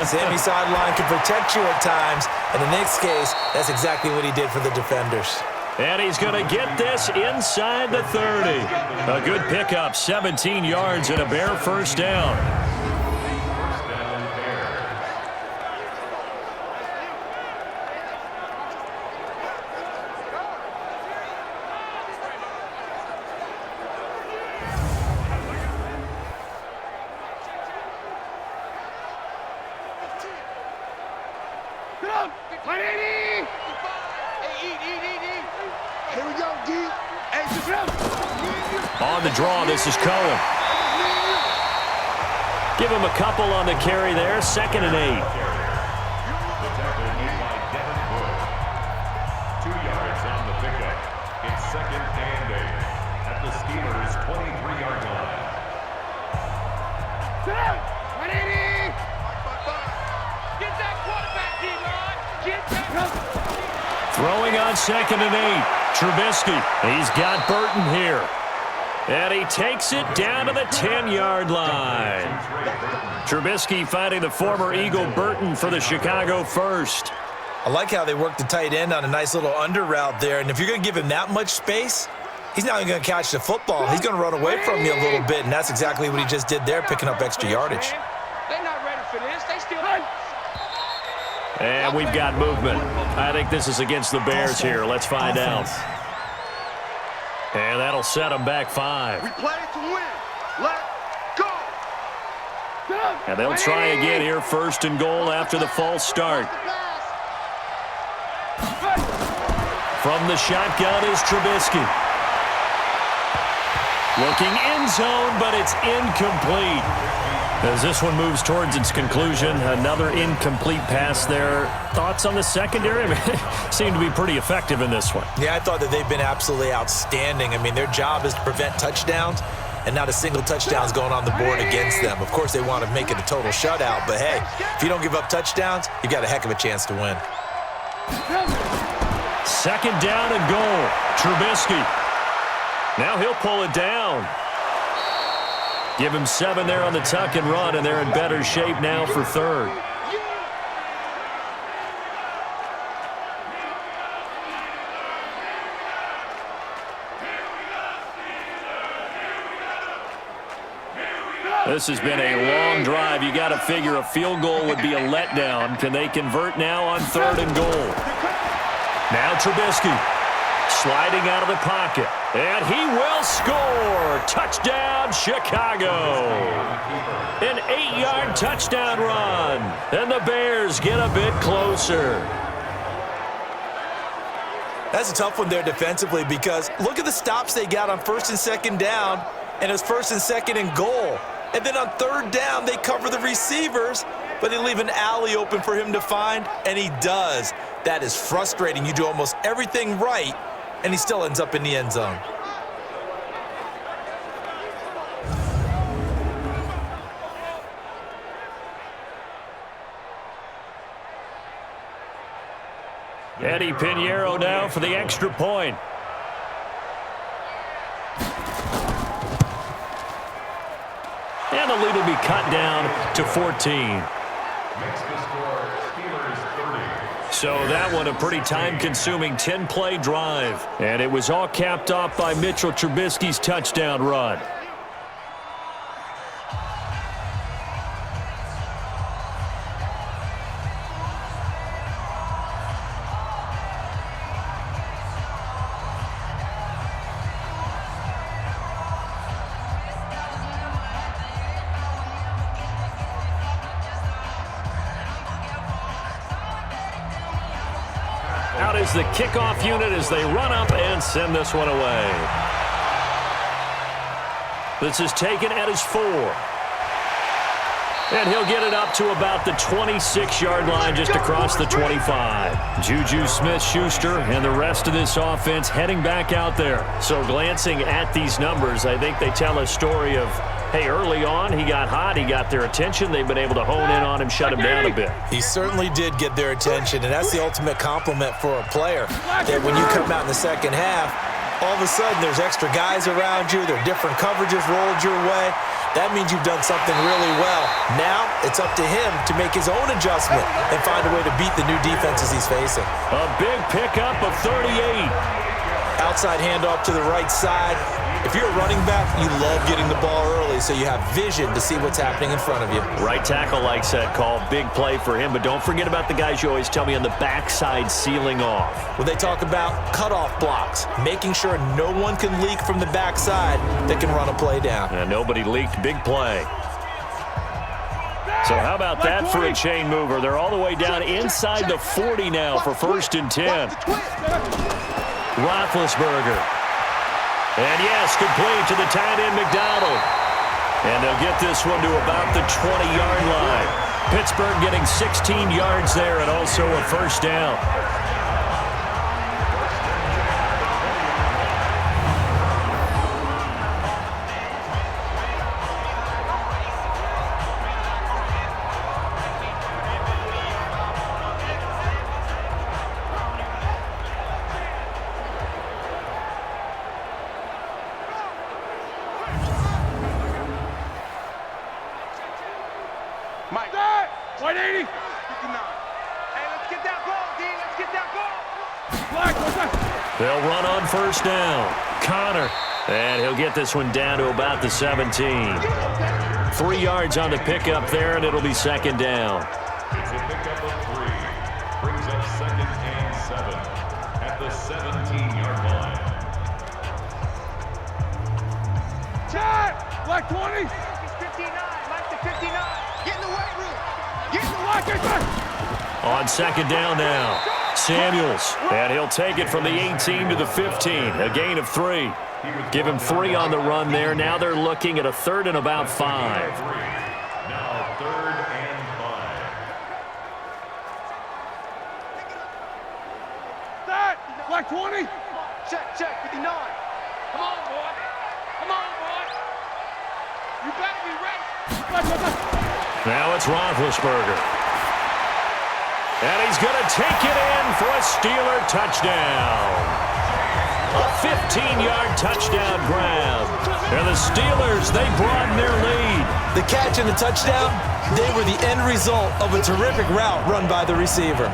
Sammy Sideline can protect you at times. And in this case, that's exactly what he did for the defenders. And he's going to get this inside the 30. A good pickup, 17 yards and a Bear 1st down. On the draw, this is Cohen. Give him a couple on the carry there. 2nd and 8. The tackle made by Devin Bush. 2 yards on the pickup. It's 2nd and 8 at the Steelers' 23-yard line. Get that quarterback, D-Ron. Get that. Throwing on 2nd and 8. Trubisky. He's got Burton here. And he takes it down to the 10-yard line. Trubisky finding the former Eagle Burton for the Chicago 1st. I like how they worked the tight end on a nice little under route there. And if you're going to give him that much space, he's not even going to catch the football. He's going to run away from you a little bit, and that's exactly what he just did there, picking up extra yardage. They're not ready for this. They still. And we've got movement. I think this is against the Bears here. Let's find out. And that'll set them back 5. We play to win. Let's go. And they'll try again here, 1st and goal after the false start. From the shotgun is Trubisky. Looking end zone, but it's incomplete. As this one moves towards its conclusion, another incomplete pass there. Thoughts on the secondary? I mean, seem to be pretty effective in this one. Yeah, I thought that they've been absolutely outstanding. I mean, their job is to prevent touchdowns, and not a single touchdown's going on the board against them. Of course, they want to make it a total shutout, but hey, if you don't give up touchdowns, you've got a heck of a chance to win. 2nd down and goal. Trubisky. Now he'll pull it down. Give him 7 there on the tuck and run, and they're in better shape now for 3rd. This has been a long drive. You got to figure a field goal would be a letdown. Can they convert now on 3rd and goal? Now Trubisky sliding out of the pocket. And he will score. Touchdown, Chicago. An 8-yard touchdown run. And the Bears get a bit closer. That's a tough one there defensively because look at the stops they got on 1st and 2nd down, and it's 1st and 2nd and goal. And then on 3rd down, they cover the receivers, but they leave an alley open for him to find, and he does. That is frustrating. You do almost everything right, and he still ends up in the end zone. Eddie Pinheiro now for the extra point. And the lead will be cut down to 14. So that one a pretty time-consuming 10-play drive. And it was all capped off by Mitchell Trubisky's touchdown run. Out is the kickoff unit as they run up and send this one away. This is taken at his 4. And he'll get it up to about the 26-yard line, just across the 25. Juju Smith-Schuster and the rest of this offense heading back out there. So glancing at these numbers, I think they tell a story of, hey, early on, he got hot, he got their attention. They've been able to hone in on him, shut him down a bit. He certainly did get their attention, and that's the ultimate compliment for a player. That when you come out in the second half, all of a sudden there's extra guys around you, there are different coverages rolled your way. That means you've done something really well. Now it's up to him to make his own adjustment and find a way to beat the new defenses he's facing. A big pickup of 38. Outside handoff to the right side. If you're a running back, you love getting the ball early so you have vision to see what's happening in front of you. Right tackle likes that call. Big play for him, but don't forget about the guys you always tell me on the backside sealing off. Well, they talk about cutoff blocks, making sure no one can leak from the backside that can run a play down. And nobody leaked. Big play. So how about that for a chain mover? They're all the way down inside the 40 now for 1st and 10. Roethlisberger. And yes, complete to the tight end, McDonald. And they'll get this one to about the 20-yard line. Pittsburgh getting 16 yards there and also a 1st down. Mike. 180. 59. Hey, let's get that ball, D. Let's get that ball. Black, what's that? They'll run on 1st down. Connor. And he'll get this one down to about the 17. 3 yards on the pickup there, and it'll be 2nd down. It's a pickup of 3. Brings up 2nd and 7 at the 17-yard line. Chat! Black 20. It's 59. Mike to 59. Get in the weight room. Get in the white case. On 2nd down now, Samuels. And he'll take it from the 18 to the 15. A gain of 3. Give him 3 on the run there. Now they're looking at a 3rd and about 5. Now 3rd and 5. That! Black 20. Check, 59. Come on, boy. Come on, boy. You better be ready. Black, what's that? Now it's Roethlisberger. And he's going to take it in for a Steeler touchdown. A 15-yard touchdown grab. And the Steelers, they broaden their lead. The catch and the touchdown, they were the end result of a terrific route run by the receiver.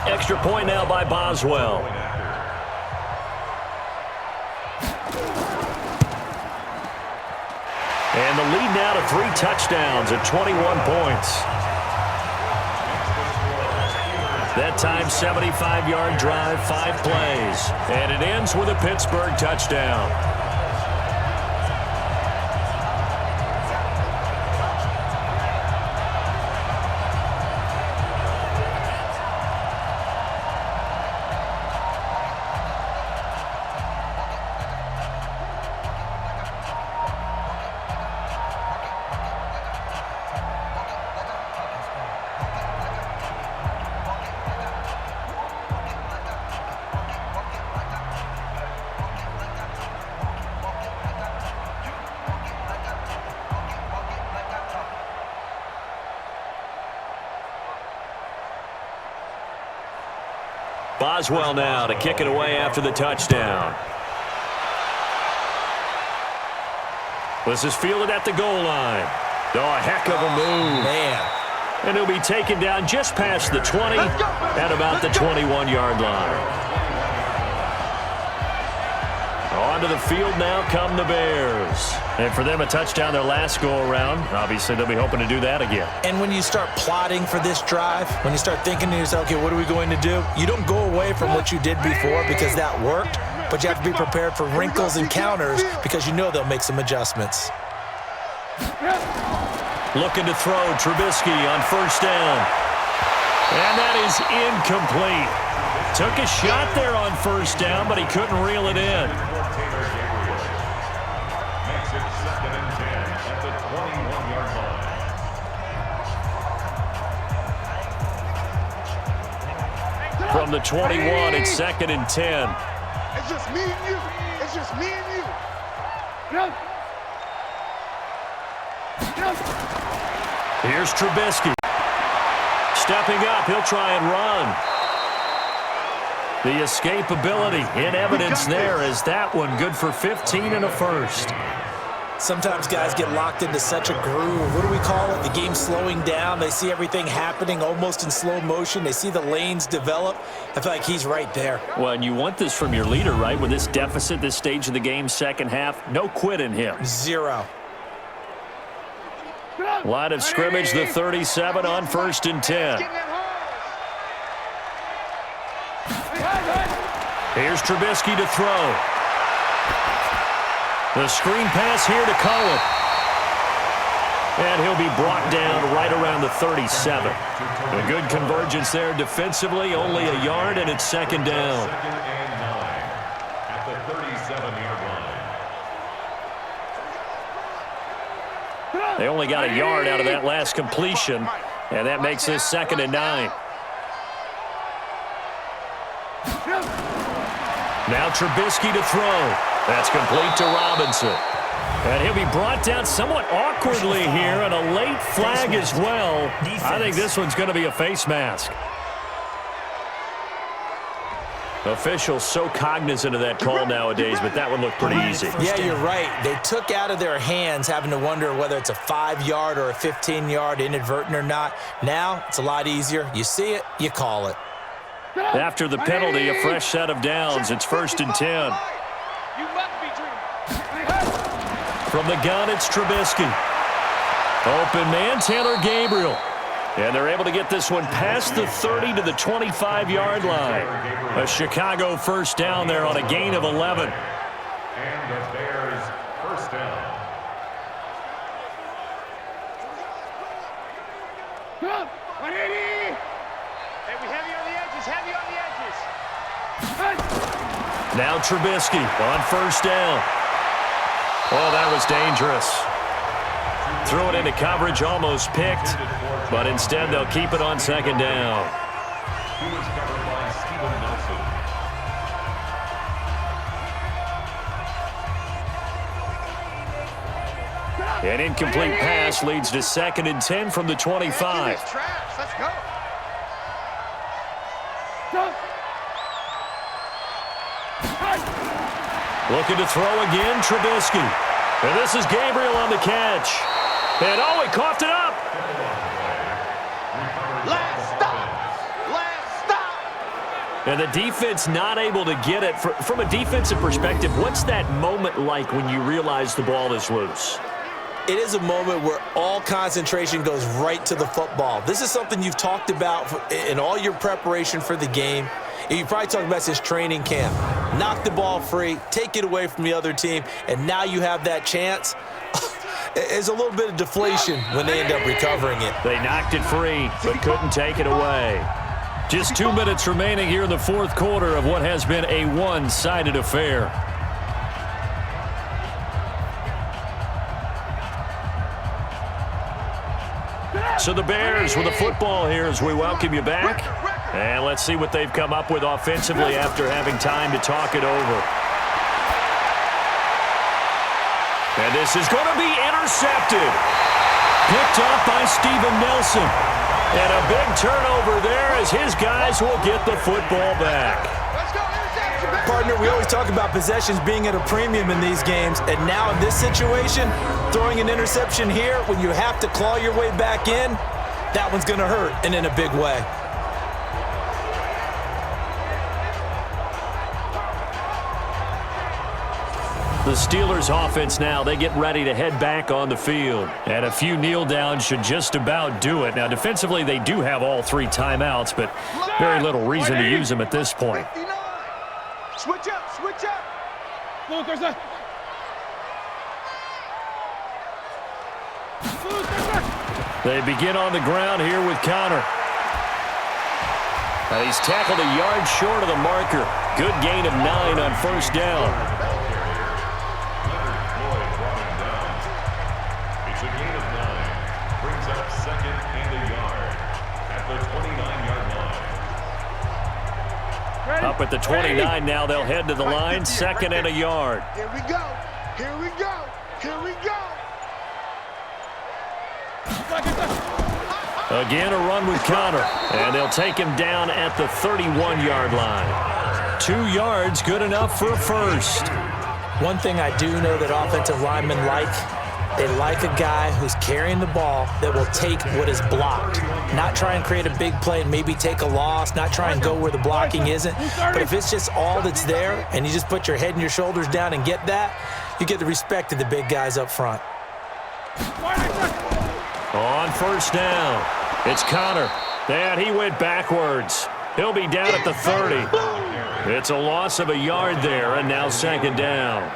Extra point now by Boswell. And the lead now to 3 touchdowns at 21 points. That time, 75-yard drive, 5 plays. And it ends with a Pittsburgh touchdown. Boswell now to kick it away after the touchdown. This is fielded at the goal line. Oh, a heck of a move. Man. And he'll be taken down just past the 20 at about the 21-yard line. Onto the field now come the Bears. And for them, a touchdown their last go-around. Obviously, they'll be hoping to do that again. And when you start plotting for this drive, when you start thinking to yourself, okay, what are we going to do? You don't go away from what you did before because that worked, but you have to be prepared for wrinkles and counters because you know they'll make some adjustments. Looking to throw, Trubisky on first down. And that is incomplete. Took a shot there on first down, but he couldn't reel it in. Makes it 2nd and 10 at the 21-yard line. From the 21, it's 2nd and 10. It's just me and you. It's just me and you. Here's Trubisky. Stepping up, he'll try and run. The escapability in evidence there as that one good for 15 and a first. Sometimes guys get locked into such a groove. What do we call it? The game's slowing down. They see everything happening almost in slow motion. They see the lanes develop. I feel like he's right there. Well, and you want this from your leader, right? With this deficit, this stage of the game, second half, no quit in him. Zero. Line of scrimmage, the 37 on 1st and 10. Here's Trubisky to throw. The screen pass here to Cohen. And he'll be brought down right around the 37. A good convergence there defensively, only a yard, and it's 2nd down. 2nd and 9 at the 37-yard line. They only got a yard out of that last completion, and that makes this 2nd and 9. Now Trubisky to throw. That's complete to Robinson. And he'll be brought down somewhat awkwardly here, and a late flag as well. I think this one's going to be a face mask. Officials so cognizant of that call nowadays, but that one looked pretty easy. Yeah, you're right. They took out of their hands having to wonder whether it's a 5-yard or a 15-yard inadvertent or not. Now, it's a lot easier. You see it, you call it. After the penalty, a fresh set of downs. It's 1st and 10. From the gun, it's Trubisky. Open man, Taylor Gabriel. And they're able to get this one past the 30 to the 25-yard line. A Chicago first down there on a gain of 11. And the Bears first down. Hey, we heavy on the edges, heavy on the edges. Now Trubisky on first down. Oh, that was dangerous. Threw it into coverage, almost picked, but instead they'll keep it on 2nd down. He was covered by Steven Nelson. An incomplete pass leads to 2nd and 10 from the 25. Let's go. Looking to throw again, Trubisky. And this is Gabriel on the catch. And oh, he coughed it up. Last stop. And the defense not able to get it. From a defensive perspective, what's that moment like when you realize the ball is loose? It is a moment where all concentration goes right to the football. This is something you've talked about in all your preparation for the game. And you probably talked about this training camp. Knock the ball free, take it away from the other team, and now you have that chance. There's a little bit of deflation when they end up recovering it. They knocked it free, but couldn't take it away. Just 2 minutes remaining here in the 4th quarter of what has been a one-sided affair. So the Bears with the football here as we welcome you back. And let's see what they've come up with offensively after having time to talk it over. And this is going to be intercepted. Picked up by Steven Nelson. And a big turnover there as his guys will get the football back. Partner, we always talk about possessions being at a premium in these games, and now in this situation, throwing an interception here when you have to claw your way back in, that one's going to hurt, and in a big way. The Steelers offense now, they get ready to head back on the field. And a few kneel downs should just about do it. Now, defensively, they do have all 3 timeouts, but very little reason to use them at this point. 59. Switch up, switch up. They begin on the ground here with Connor. He's tackled a yard short of the marker. Good gain of 9 on first down. It's a gain of 9. Brings up 2nd and a yard at the 29-yard line. Up at the 29 now, they'll head to the line. 2nd and a yard. Here we go. Here we go. Here we go. Again, a run with Connor. And they'll take him down at the 31-yard line. 2 yards, good enough for a first. One thing I do know that offensive linemen like, they like a guy who's carrying the ball that will take what is blocked. Not try and create a big play and maybe take a loss, not try and go where the blocking isn't. But if it's just all that's there and you just put your head and your shoulders down and get that, you get the respect of the big guys up front. On first down, it's Connor. And he went backwards. He'll be down at the 30. It's a loss of a yard there, and now 2nd down. A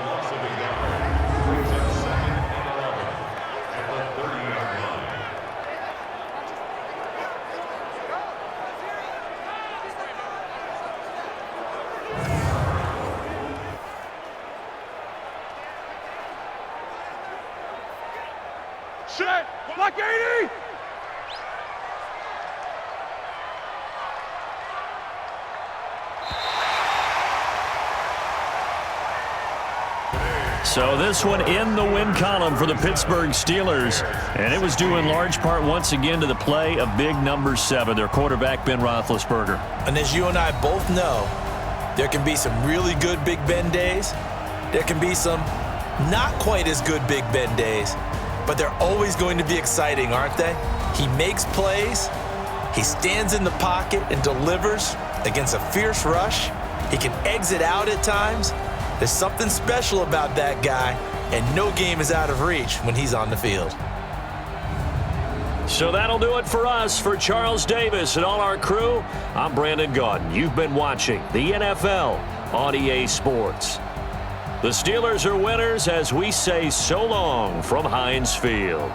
loss of a yard. Brings up 2nd and 11 at the 30-yard line. Set. Block 80. So this one in the win column for the Pittsburgh Steelers. And it was due in large part once again to the play of big number 7, their quarterback Ben Roethlisberger. And as you and I both know, there can be some really good Big Ben days. There can be some not quite as good Big Ben days. But they're always going to be exciting, aren't they? He makes plays. He stands in the pocket and delivers against a fierce rush. He can exit out at times. There's something special about that guy, and no game is out of reach when he's on the field. So that'll do it for us. For Charles Davis and all our crew, I'm Brandon Gaudin. You've been watching the NFL on EA Sports. The Steelers are winners as we say so long from Heinz Field.